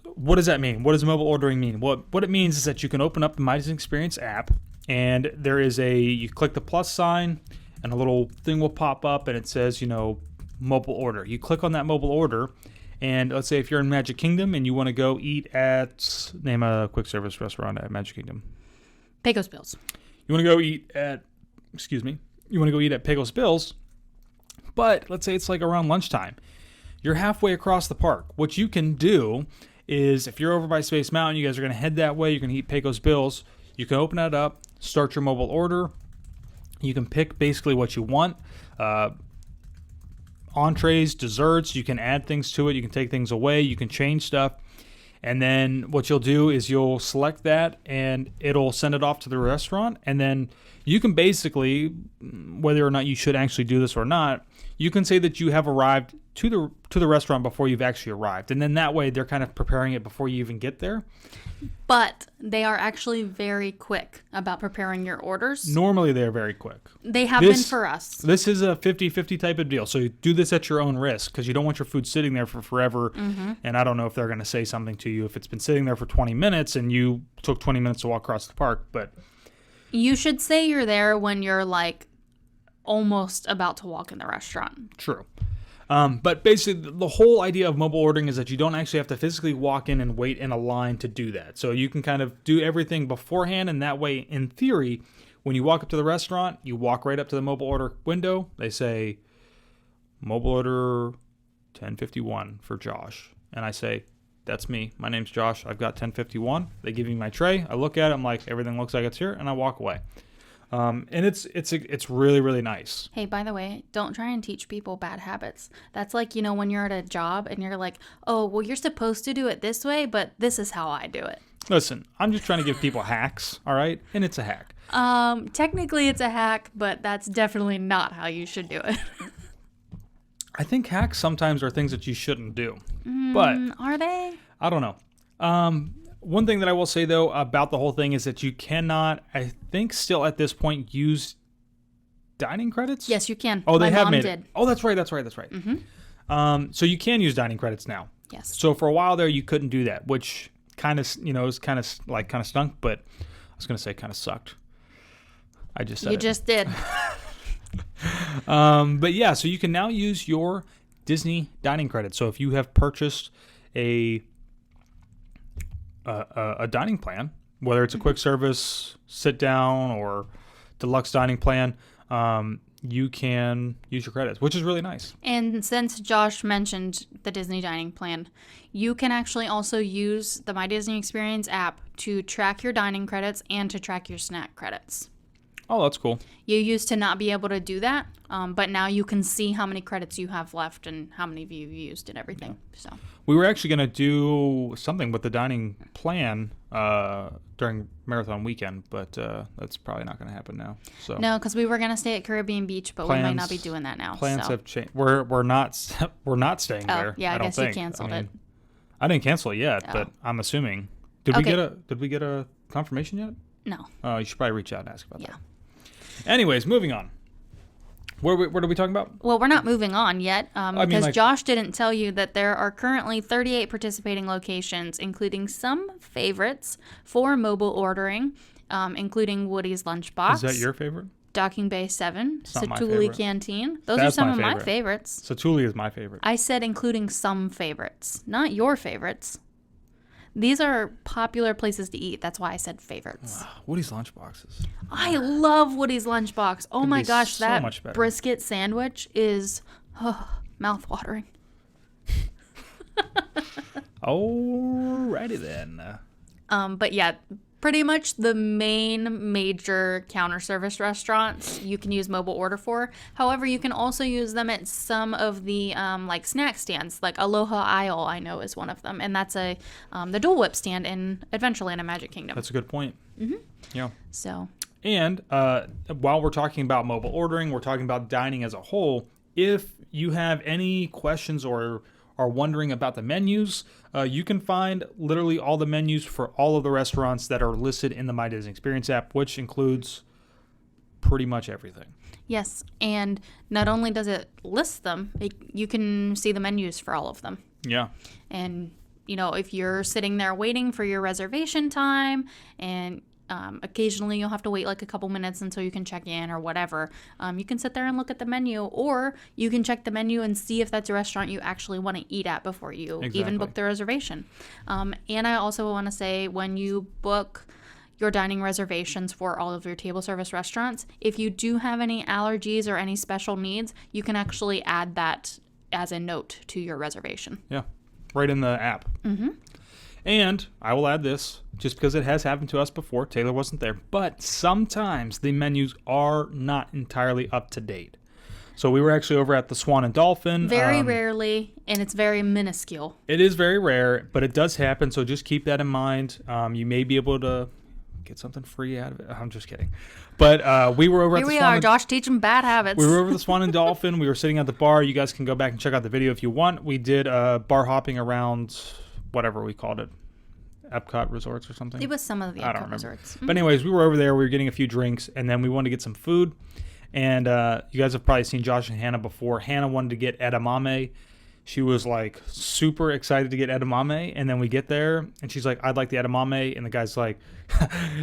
what does that mean? What does mobile ordering mean? What it means is that you can open up the My Disney Experience app, and there is you click the plus sign, and a little thing will pop up, and it says, you know, mobile order. You click on that mobile order, and let's say if you're in Magic Kingdom and you want to go eat at, name a quick service restaurant at Magic Kingdom. Pecos Bills. You want to go eat at, Pecos Bills, but let's say it's like around lunchtime. You're halfway across the park. What you can do is if you're over by Space Mountain, you guys are going to head that way, you're going to eat Pecos Bills, you can open that up, start your mobile order. You can pick basically what you want. Entrees, desserts, you can add things to it, you can take things away, you can change stuff. And then what you'll do is you'll select that and it'll send it off to the restaurant. And then you can basically, whether or not you should actually do this or not, you can say that you have arrived to the restaurant before you've actually arrived. And then that way they're kind of preparing it before you even get there. But they are actually very quick about preparing your orders. Normally they're very quick. They have been for us. This is a 50-50 type of deal. So you do this at your own risk because you don't want your food sitting there for forever. Mm-hmm. And I don't know if they're going to say something to you if it's been sitting there for 20 minutes and you took 20 minutes to walk across the park. But you should say you're there when you're like almost about to walk in the restaurant. True. But basically, the whole idea of mobile ordering is that you don't actually have to physically walk in and wait in a line to do that. So you can kind of do everything beforehand, and that way, in theory, when you walk up to the restaurant, you walk right up to the mobile order window. They say, mobile order 1051 for Josh. And I say, that's me. My name's Josh. I've got 1051. They give me my tray. I look at it. I'm like, everything looks like it's here, and I walk away. And it's really, really nice. Hey, by the way, don't try and teach people bad habits. That's like, you know, when you're at a job and you're like, oh, well, you're supposed to do it this way, but this is how I do it. Listen, I'm just trying to give people hacks, all right? And it's a hack. Technically it's a hack, but that's definitely not how you should do it. I think hacks sometimes are things that you shouldn't do. But are they? I don't know. One thing that I will say, though, about the whole thing is that you cannot, I think still at this point, use dining credits? Yes, you can. Oh, they My have mom made did. it. Oh, that's right. Mm-hmm. So you can use dining credits now. Yes. So for a while there, you couldn't do that, which kind of, is kind of stunk, but I was going to say kind of sucked. I just said You it. just did. But yeah, so you can now use your Disney dining credits. So if you have purchased a dining plan, whether it's a quick service, sit down, or deluxe dining plan, you can use your credits, which is really nice. And since Josh mentioned the Disney dining plan, you can actually also use the My Disney Experience app to track your dining credits and to track your snack credits. Oh, that's cool. You used to not be able to do that, but now you can see how many credits you have left and how many of you've used and everything. So We were actually going to do something with the dining plan during Marathon weekend, but that's probably not going to happen now. So no, because we were going to stay at Caribbean Beach, but we might not be doing that now. Plans so. have changed. We're not staying there. Yeah, I guess you think. canceled it. I didn't cancel it yet, but I'm assuming. Did we get a confirmation yet? No. You should probably reach out and ask about that. Yeah. Anyways, moving on. What are we talking about? Well, we're not moving on yet because Josh didn't tell you that there are currently 38 participating locations, including some favorites for mobile ordering, including Woody's Lunchbox. Is that your favorite? Docking Bay 7, not my Satuli favorite. Canteen. Those That's are some my of my favorite. favorites. Satuli is my favorite. I said including some favorites, not your favorites. These are popular places to eat. That's why I said favorites. Woody's Lunchboxes. I love Woody's Lunchbox. Oh my gosh, so that much better. brisket sandwich is mouth-watering. Alrighty then. But yeah, pretty much the main major counter service restaurants you can use mobile order for. However, you can also use them at some of the like snack stands, like Aloha Isle, I know is one of them, and that's the Dole Whip stand in Adventureland and Magic Kingdom. That's a good point. Mm-hmm. Yeah. So. And while we're talking about mobile ordering, we're talking about dining as a whole. If you have any questions or are wondering about the menus, you can find literally all the menus for all of the restaurants that are listed in the My Disney Experience app, which includes pretty much everything. Yes, and not only does it list them, you can see the menus for all of them. Yeah. And, if you're sitting there waiting for your reservation time and occasionally you'll have to wait like a couple minutes until you can check in or whatever. You can sit there and look at the menu, or you can check the menu and see if that's a restaurant you actually want to eat at before you even book the reservation. And I also want to say, when you book your dining reservations for all of your table service restaurants, if you do have any allergies or any special needs, you can actually add that as a note to your reservation. Yeah, right in the app. Mm-hmm. And I will add this, just because it has happened to us before. Taylor wasn't there. But sometimes the menus are not entirely up to date. So we were actually over at the Swan and Dolphin. Very rarely, and it's very minuscule. It is very rare, but it does happen. So just keep that in mind. You may be able to get something free out of it. I'm just kidding. But we were over at the Swan. Here we are, Josh, teaching bad habits. We were over the Swan and Dolphin. We were sitting at the bar. You guys can go back and check out the video if you want. We did bar hopping around whatever we called it, Epcot Resorts or something. It was some of the I don't Epcot remember. Resorts. But anyways, we were over there. We were getting a few drinks, and then we wanted to get some food. And you guys have probably seen Josh and Hannah before. Hannah wanted to get edamame. She was like super excited to get edamame, and then we get there, and she's like, "I'd like the edamame," and the guy's like,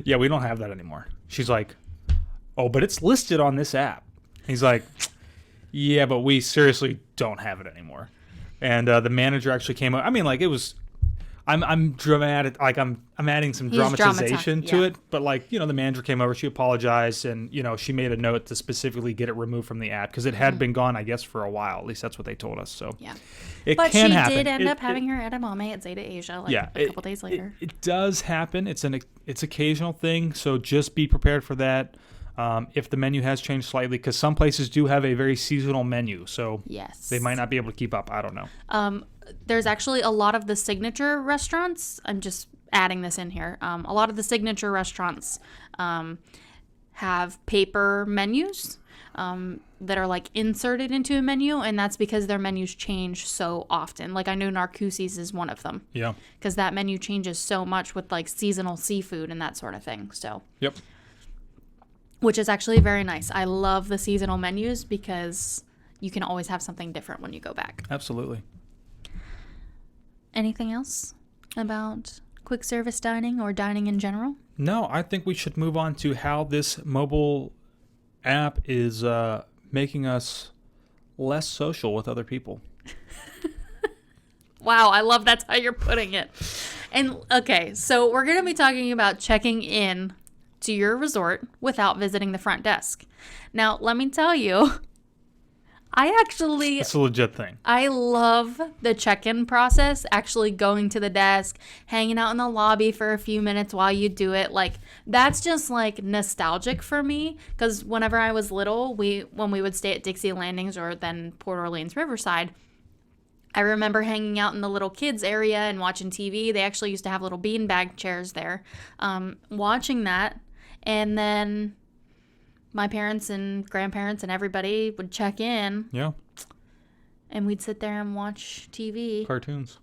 "Yeah, we don't have that anymore." She's like, "Oh, but it's listed on this app." He's like, "Yeah, but we seriously don't have it anymore." And the manager actually came up. I mean, like, it was. I'm dramatic, like I'm adding some dramatization to it, but like, the manager came over, she apologized, and she made a note to specifically get it removed from the app because it had been gone, I guess, for a while. At least that's what they told us. So yeah, but can happen. She did end up having her edamame at Zeta Asia a couple days later. It does happen. It's occasional thing, so just be prepared for that. If the menu has changed slightly, because some places do have a very seasonal menu, so yes, they might not be able to keep up. I don't know. There's actually a lot of the signature restaurants. I'm just adding this in here. A lot of the signature restaurants have paper menus. that are like inserted into a menu, and that's because their menus change so often. Like I know Narcoossee's is one of them. Yeah. Because that menu changes so much with like seasonal seafood and that sort of thing. So. Yep. Which is actually very nice. I love the seasonal menus because you can always have something different when you go back. Absolutely. Anything else about quick service dining or dining in general? No, I think we should move on to how this mobile app is making us less social with other people. Wow, I love that's how you're putting it. And okay, so we're going to be talking about checking in to your resort without visiting the front desk. Now, let me tell you, It's a legit thing. I love the check-in process, actually going to the desk, hanging out in the lobby for a few minutes while you do it. Like, that's just like nostalgic for me, because whenever I was little, when we would stay at Dixie Landings or then Port Orleans Riverside, I remember hanging out in the little kids area and watching TV. They actually used to have little beanbag chairs there, watching that. And then my parents and grandparents and everybody would check in. Yeah. And we'd sit there and watch TV. Cartoons.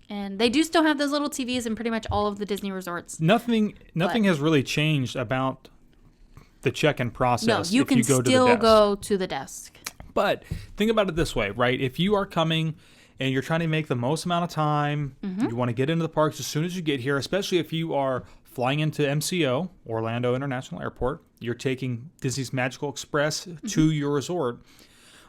And they do still have those little TVs in pretty much all of the Disney resorts. Nothing has really changed about the check-in process. No, you can still go to the desk. But think about it this way, right? If you are coming and you're trying to make the most amount of time, you want to get into the parks as soon as you get here, especially if you are flying into MCO, Orlando International Airport, you're taking Disney's Magical Express to your resort.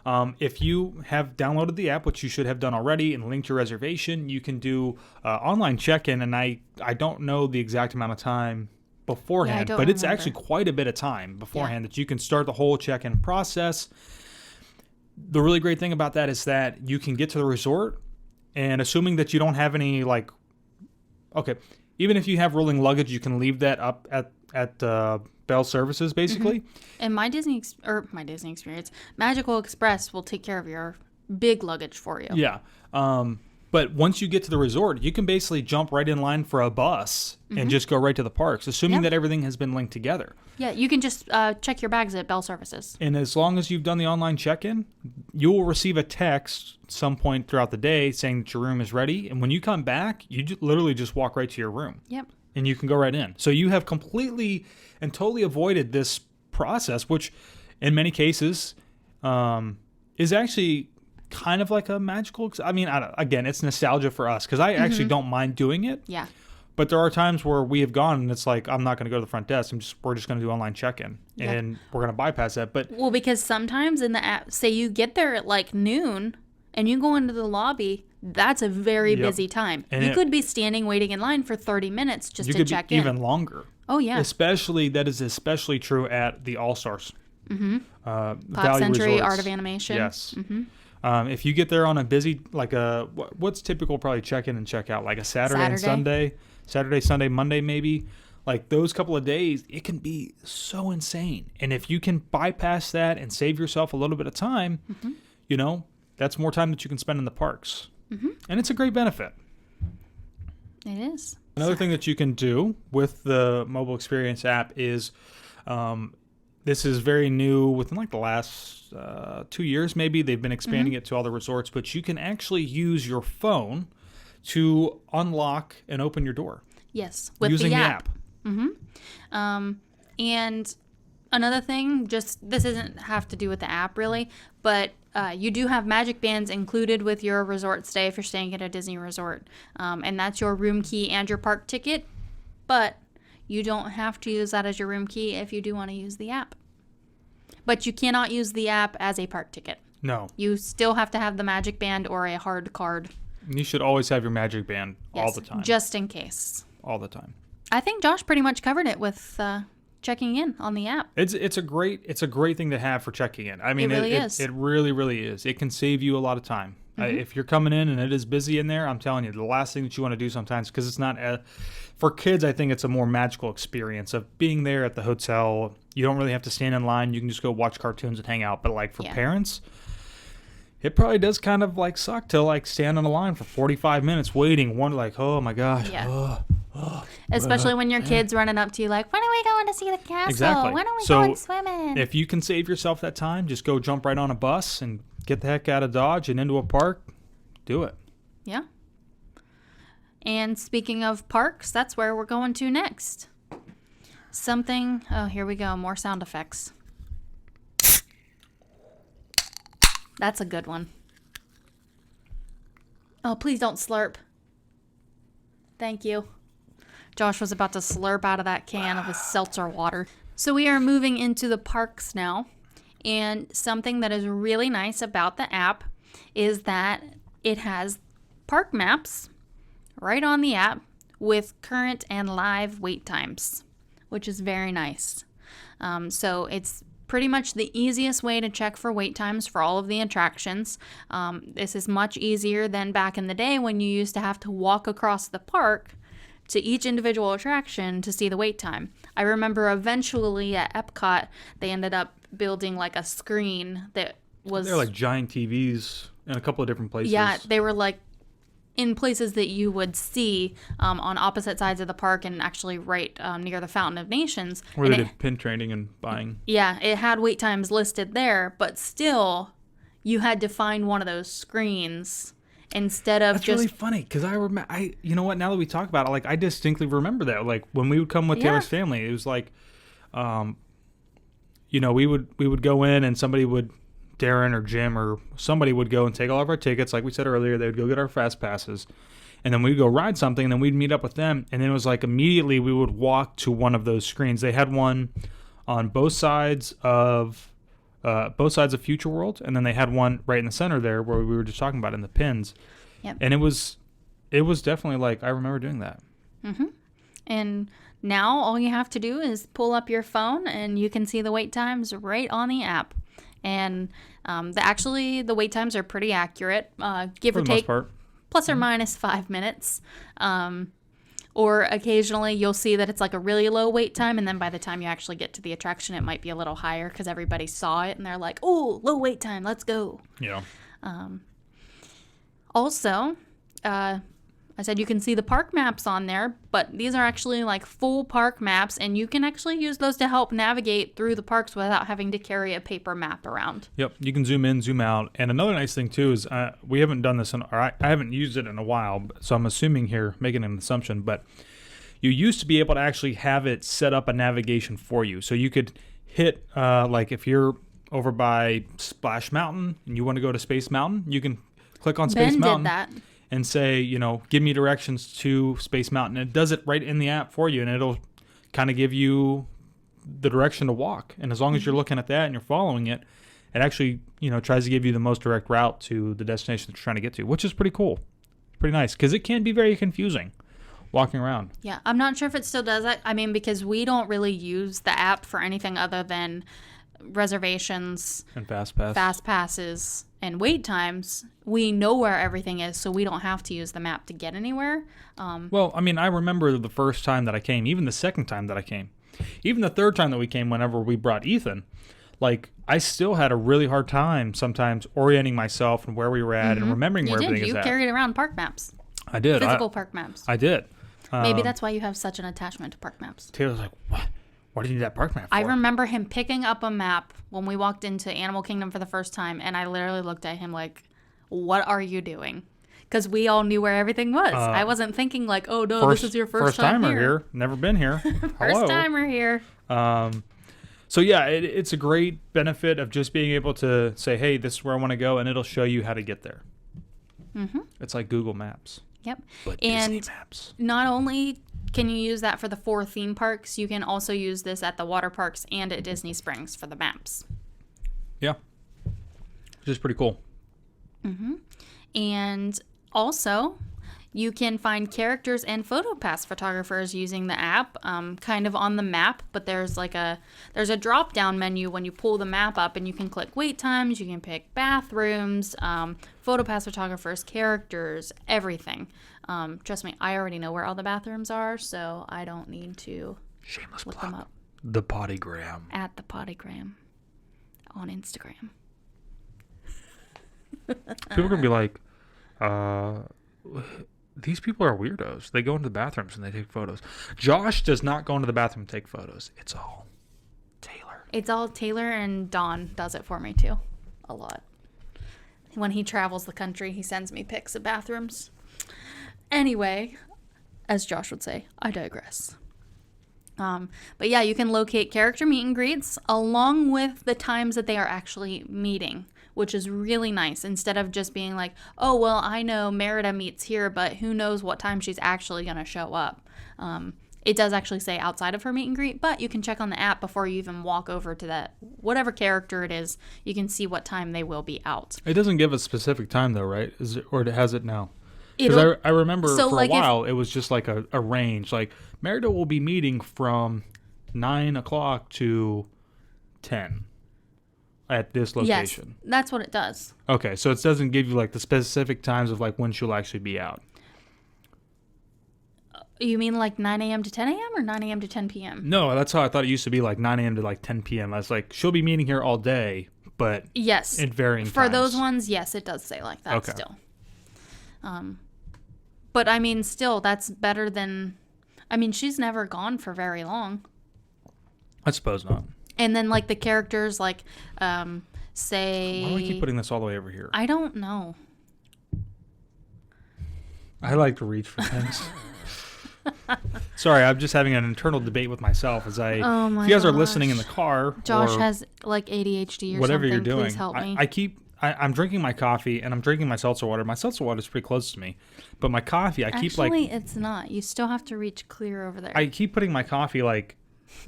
If you have downloaded the app, which you should have done already, and linked your reservation, you can do online check-in. And I don't know the exact amount of time beforehand, but it's actually quite a bit of time beforehand that you can start the whole check-in process. The really great thing about that is that you can get to the resort, and assuming that you don't have any even if you have rolling luggage, you can leave that up at Bell Services, basically. And my Disney experience, Magical Express will take care of your big luggage for you. Yeah. But once you get to the resort, you can basically jump right in line for a bus and just go right to the parks, assuming that everything has been linked together. Yeah, you can just check your bags at Bell Services. And as long as you've done the online check-in, you will receive a text some point throughout the day saying that your room is ready. And when you come back, you literally just walk right to your room. Yep. And you can go right in. So you have completely and totally avoided this process, which in many cases is actually kind of like a magical. I mean, again, it's nostalgia for us because I actually don't mind doing it. Yeah. But there are times where we have gone and it's like, I'm not going to go to the front desk. we're just going to do online check-in and we're going to bypass that. But because sometimes in the app, say you get there at like noon and you go into the lobby, that's a very busy time. And you could be standing waiting in line for 30 minutes just to check in. Even longer. Oh, yeah. That is especially true at the All-Stars. Pop Century, Resorts. Art of Animation. Yes. If you get there on a busy, what's typical probably check-in and check-out? Like a Saturday and Sunday? Saturday, Sunday, Monday maybe? Like those couple of days, it can be so insane. And if you can bypass that and save yourself a little bit of time, that's more time that you can spend in the parks. And it's a great benefit. It is. Another thing that you can do with the mobile experience app is, this is very new within like the last 2 years maybe. They've been expanding it to all the resorts, but you can actually use your phone to unlock and open your door. Yes, with using the app. And another thing, this doesn't have to do with the app really, but you do have magic bands included with your resort stay if you're staying at a Disney resort. And that's your room key and your park ticket. But you don't have to use that as your room key if you do want to use the app. But you cannot use the app as a park ticket. No. You still have to have the magic band or a hard card. You should always have your magic band all the time. Just in case. All the time. I think Josh pretty much covered it with checking in on the app. It's a great thing to have for checking in. I mean, it really is. It really, really is. It can save you a lot of time. If you're coming in and it is busy in there, I'm telling you, the last thing that you want to do sometimes, because it's not for kids, I think it's a more magical experience of being there at the hotel. You don't really have to stand in line. You can just go watch cartoons and hang out. But like for parents, it probably does kind of like suck to like stand on the line for 45 minutes waiting. One like, oh my gosh, Especially when your kid's running up to you like, when are we going to see the castle? Exactly. When are we So going swimming? if you can save yourself that time, just go jump right on a bus and get the heck out of Dodge and into a park. Do it. Yeah. And speaking of parks, that's where we're going to next. Oh, here we go. More sound effects. That's a good one. Oh, please don't slurp. Thank you. Josh was about to slurp out of that can of his seltzer water. So we are moving into the parks now. And something that is really nice about the app is that it has park maps right on the app with current and live wait times, which is very nice. So it's pretty much the easiest way to check for wait times for all of the attractions. This is much easier than back in the day when you used to have to walk across the park to each individual attraction to see the wait time. I remember eventually at Epcot, they ended up building like a screen that was... They're like giant TVs in a couple of different places. Yeah, they were like in places that you would see on opposite sides of the park and actually right near the Fountain of Nations. Where they did pin training and buying. Yeah, it had wait times listed there, but still, you had to find one of those screens instead of That's just... really funny because I remember. You know what? Now that we talk about it, like I distinctly remember that. Like when we would come with Taylor's family, it was like, we would go in and somebody would, Darren or Jim or somebody would go and take all of our tickets. Like we said earlier, they would go get our fast passes, and then we'd go ride something, and then we'd meet up with them, and then it was like immediately we would walk to one of those screens. They had one on both sides of Future World, and then they had one right in the center there where we were just talking about in the pins. Yep. And it was definitely like I remember doing that. Mm-hmm. And now all you have to do is pull up your phone, and you can see the wait times right on the app. And the wait times are pretty accurate, give or take, plus or minus 5 minutes. Or occasionally you'll see that it's like a really low wait time, and then by the time you actually get to the attraction, it might be a little higher because everybody saw it and they're like, "Oh, low wait time, let's go." Yeah. Also, I said you can see the park maps on there, but these are actually like full park maps, and you can actually use those to help navigate through the parks without having to carry a paper map around. Yep, you can zoom in, zoom out. And another nice thing too is we haven't done this, I haven't used it in a while, so I'm assuming here, making an assumption, but you used to be able to actually have it set up a navigation for you. So you could hit, like if you're over by Splash Mountain and you want to go to Space Mountain, you can click on Space Mountain. Ben did that. And say, give me directions to Space Mountain. And it does it right in the app for you, and it'll kind of give you the direction to walk. And as long as you're looking at that and you're following it, it actually, tries to give you the most direct route to the destination that you're trying to get to, which is pretty cool. Pretty nice, because it can be very confusing walking around. Yeah, I'm not sure if it still does that. I mean, because we don't really use the app for anything other than reservations and fast passes and wait times. We know where everything is, so we don't have to use the map to get anywhere. Well, I mean, I remember the first time that I came, even the second time that I came, even the third time that we came whenever we brought Ethan, like I still had a really hard time sometimes orienting myself and where we were at and remembering where everything is at. You carried around park maps. I did. Physical park maps. I did. Maybe that's why you have such an attachment to park maps. Taylor's like, what? Why do you need that park map for? I remember him picking up a map when we walked into Animal Kingdom for the first time, and I literally looked at him like, what are you doing? Because we all knew where everything was. I wasn't thinking like, oh, no, this is your first time here. Never been here. First timer here. So, yeah, it's a great benefit of just being able to say, hey, this is where I want to go, and it'll show you how to get there. Mm-hmm. It's like Google Maps. Yep. But and Disney Maps. Not only can you use that for the 4 theme parks, you can also use this at the water parks and at Disney Springs for the maps. Yeah. Which is pretty cool. Mm-hmm. And also, you can find characters and PhotoPass photographers using the app, kind of on the map, but there's a drop-down menu when you pull the map up, and you can click wait times, you can pick bathrooms, PhotoPass photographers, characters, everything. Trust me, I already know where all the bathrooms are, so I don't need to look them up. The Pottygram. At the Pottygram on Instagram. People are going to be like, These people are weirdos. They go into the bathrooms and they take photos. Josh does not go into the bathroom and take photos. It's all Taylor. It's all Taylor, and Dawn does it for me too. A lot. When he travels the country, he sends me pics of bathrooms. Anyway, as Josh would say, I digress. But yeah, you can locate character meet and greets along with the times that they are actually meeting, which is really nice. Instead of just being like, oh, well, I know Merida meets here, but who knows what time she's actually going to show up. It does actually say outside of her meet and greet, but you can check on the app before you even walk over to that, whatever character it is. You can see what time they will be out. It doesn't give a specific time though, right? Is it, or has it now? Because I remember for a while it was just like a range. Like Merida will be meeting from 9 o'clock to 10 at this location. Yes, that's what it does. Okay, so it doesn't give you like the specific times of like when she'll actually be out. You mean like 9 a.m. to 10 a.m. or 9 a.m. to 10 p.m.? No, that's how I thought it used to be, like 9 a.m. to like 10 p.m. I was like, she'll be meeting here all day, but yes, at varying for times. Those ones, yes, it does say like that still. But I mean, still, that's better than. I mean, she's never gone for very long. I suppose not. And then like the characters, like say. Why do I keep putting this all the way over here? I don't know. I like to reach for things. Sorry, I'm just having an internal debate with myself as I. Oh my if you guys are gosh. listening in the car, Josh or has like ADHD or whatever something. you're doing, Please help me. I'm drinking my coffee and I'm drinking my seltzer water. My seltzer water is pretty close to me, but my coffee, Actually, it's not. You still have to reach clear over there. I keep putting my coffee like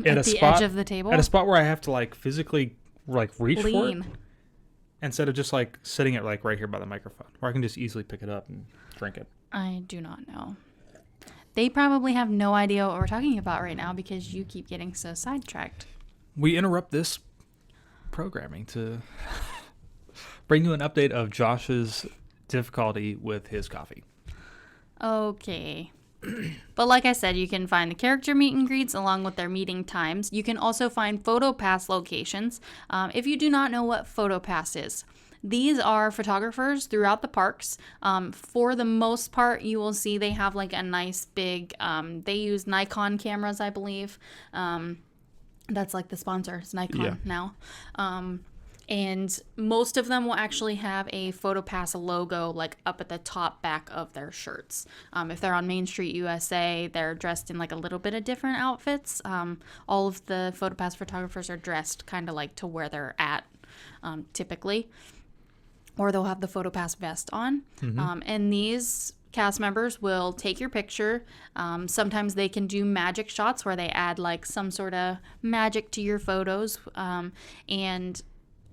at the edge of the table. At a spot where I have to like physically like reach for Lean. it, instead of just like sitting it like right here by the microphone, where I can just easily pick it up and drink it. I do not know. They probably have no idea what we're talking about right now because you keep getting so sidetracked. We interrupt this programming to bring you an update of Josh's difficulty with his coffee. Okay. But like I said, you can find the character meet and greets along with their meeting times. You can also find PhotoPass locations. If you do not know what PhotoPass is, these are photographers throughout the parks. For the most part, you will see they have like a nice big, they use Nikon cameras, I believe. That's like the sponsor, it's Nikon now. And most of them will actually have a PhotoPass logo like up at the top back of their shirts. If they're on Main Street USA, they're dressed in like a little bit of different outfits. All of the PhotoPass photographers are dressed kind of like to where they're at typically. Or they'll have the PhotoPass vest on. Mm-hmm. And these cast members will take your picture. Sometimes they can do magic shots where they add like some sort of magic to your photos. And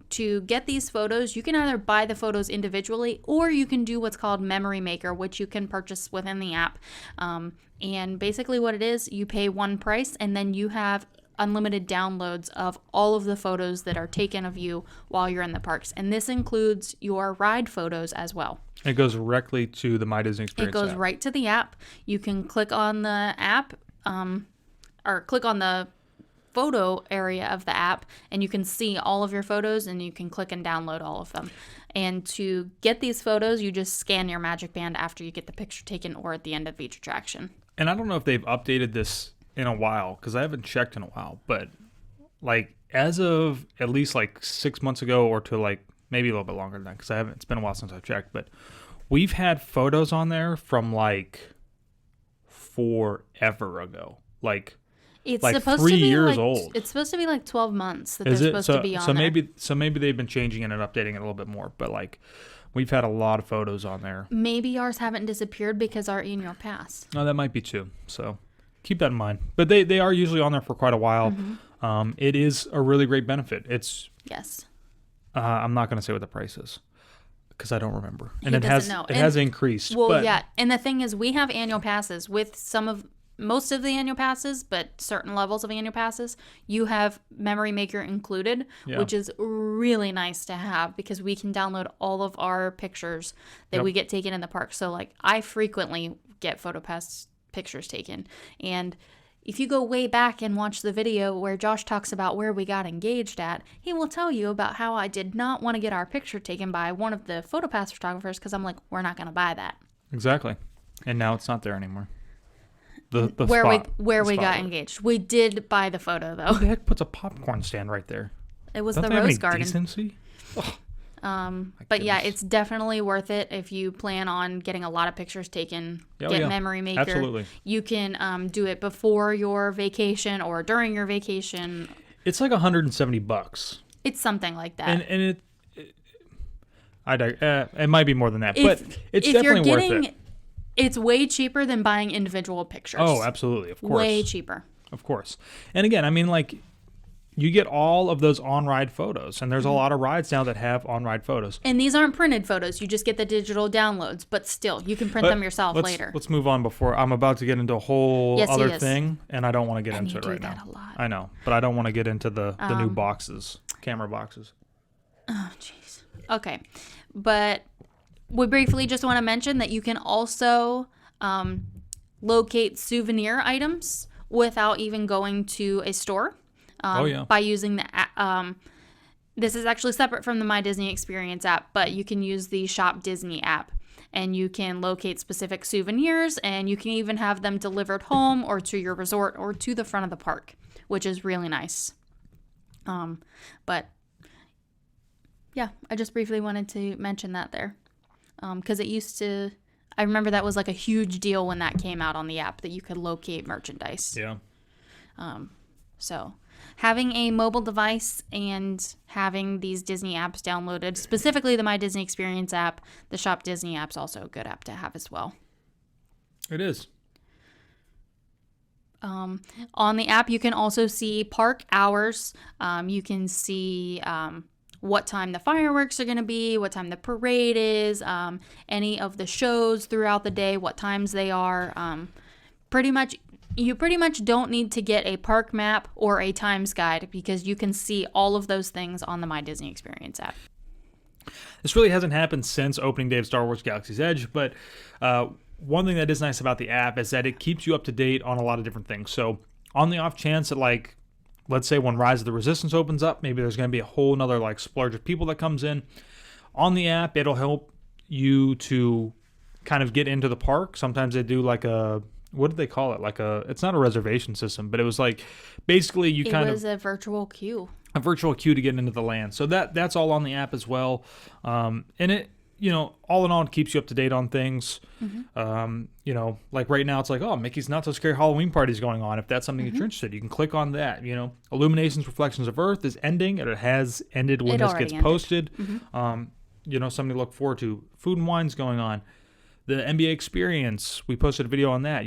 to get these photos, you can either buy the photos individually or you can do what's called Memory Maker, which you can purchase within the app. And basically what it is, you pay one price and then you have unlimited downloads of all of the photos that are taken of you while you're in the parks. And this includes your ride photos as well. It goes directly to the My Disney Experience It goes app. right to the app. You can click on the app or click on the photo area of the app and you can see all of your photos and you can click and download all of them. And to get these photos, you just scan your Magic Band after you get the picture taken or at the end of each attraction. And I don't know if they've updated this in a while because I haven't checked in a while, but like as of at least like 6 months ago or to like maybe a little bit longer than that because it's been a while since I've checked, but we've had photos on there from like forever ago. It's like supposed 3 to be years like, old. It's supposed to be like 12 months that Is they're it? supposed to be on there. So maybe they've been changing it and updating it a little bit more, but like we've had a lot of photos on there. Maybe ours haven't disappeared because our annual pass. Oh, that might be too. So keep that in mind. But they are usually on there for quite a while. Mm-hmm. It is a really great benefit. Yes. I'm not going to say what the price is because I don't remember. And He doesn't know. It has increased. Well, but yeah. And the thing is, we have annual passes with most of the annual passes, but certain levels of annual passes, you have Memory Maker included, which is really nice to have because we can download all of our pictures that we get taken in the park. So like I frequently get PhotoPass pictures taken. And if you go way back and watch the video where Josh talks about where we got engaged at, he will tell you about how I did not want to get our picture taken by one of the PhotoPass photographers because I'm like, we're not going to buy that. Exactly. And now it's not there anymore. The where we spot got engaged. We did buy the photo though. Who the heck puts a popcorn stand right there? It was Don't the they have Rose any Garden. Decency? But yeah, it's definitely worth it if you plan on getting a lot of pictures taken. Get Memory Maker. Absolutely. You can do it before your vacation or during your vacation. It's like $170. It's something like that. And it might be more than that, but it's definitely worth it. It's way cheaper than buying individual pictures. Oh, absolutely. Of course. Way cheaper. Of course. And again, I mean, like, you get all of those on-ride photos, and there's a lot of rides now that have on-ride photos. And these aren't printed photos. You just get the digital downloads, but still, you can print them yourself later. Let's move on before I'm about to get into a whole other thing, and I don't want to get into it right now. You do that a lot. I know, but I don't want to get into the new boxes, camera boxes. Oh, jeez. Okay. But we briefly just want to mention that you can also locate souvenir items without even going to a store. By using the this is actually separate from the My Disney Experience app, but you can use the Shop Disney app, and you can locate specific souvenirs, and you can even have them delivered home or to your resort or to the front of the park, which is really nice. But yeah, I just briefly wanted to mention that there, because it used to. I remember that was like a huge deal when that came out on the app, that you could locate merchandise. Yeah. So having a mobile device and having these Disney apps downloaded, specifically the My Disney Experience app, the Shop Disney app's also a good app to have as well. It is. On the app, you can also see park hours. You can see what time the fireworks are going to be, what time the parade is, any of the shows throughout the day, what times they are. You pretty much don't need to get a park map or a times guide, because you can see all of those things on the My Disney Experience app. This really hasn't happened since opening day of Star Wars Galaxy's Edge, but one thing that is nice about the app is that it keeps you up to date on a lot of different things. So on the off chance that, like, let's say when Rise of the Resistance opens up, maybe there's going to be a whole nother like splurge of people that comes in. On the app, it'll help you to kind of get into the park. Sometimes they do like a, what did they call it? It's not a reservation system, but it was like, basically it was a virtual queue. A virtual queue to get into the land. So that's all on the app as well. And it, all in all, it keeps you up to date on things. Mm-hmm. Like right now, it's like, oh, Mickey's Not So Scary Halloween Party's going on. If that's something that you're interested in, you can click on that. Illuminations Reflections of Earth is ending, and it has ended when this gets posted. Mm-hmm. Something to look forward to. Food and Wine's going on. The NBA Experience, we posted a video on that.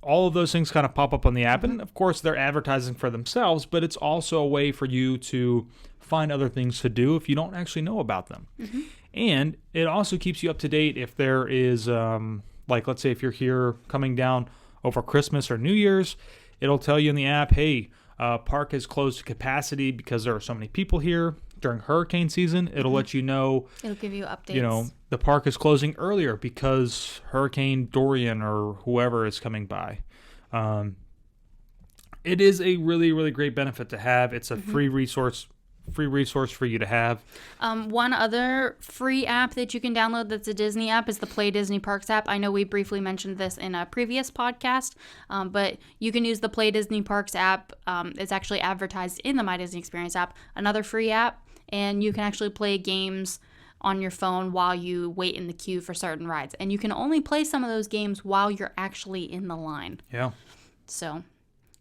All of those things kind of pop up on the app. Mm-hmm. And of course, they're advertising for themselves, but it's also a way for you to find other things to do if you don't actually know about them. Mm-hmm. And it also keeps you up to date if there is, let's say if you're here coming down over Christmas or New Year's, it'll tell you in the app, hey, park is closed to capacity because there are so many people here. During hurricane season, it'll let you know. It'll give you updates. The park is closing earlier because Hurricane Dorian or whoever is coming by. It is a really, really great benefit to have. It's a free resource for you to have. One other free app that you can download that's a Disney app is the Play Disney Parks app. I know we briefly mentioned this in a previous podcast, but you can use the Play Disney Parks app. It's actually advertised in the My Disney Experience app, another free app, and you can actually play games on your phone while you wait in the queue for certain rides. And you can only play some of those games while you're actually in the line. Yeah. So,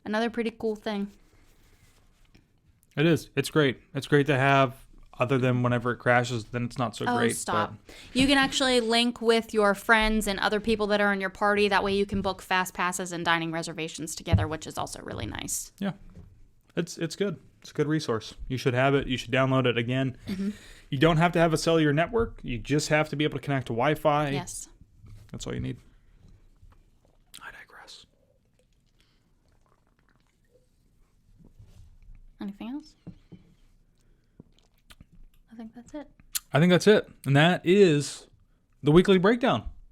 another pretty cool thing. It is. It's great. It's great to have, other than whenever it crashes, then it's not so great. Stop. But you can actually link with your friends and other people that are in your party. That way you can book fast passes and dining reservations together, which is also really nice. Yeah. It's good. It's a good resource. You should have it. You should download it again. Mm-hmm. You don't have to have a cellular network. You just have to be able to connect to Wi-Fi. Yes. That's all you need. I digress. Anything else? I think that's it. And that is the weekly breakdown.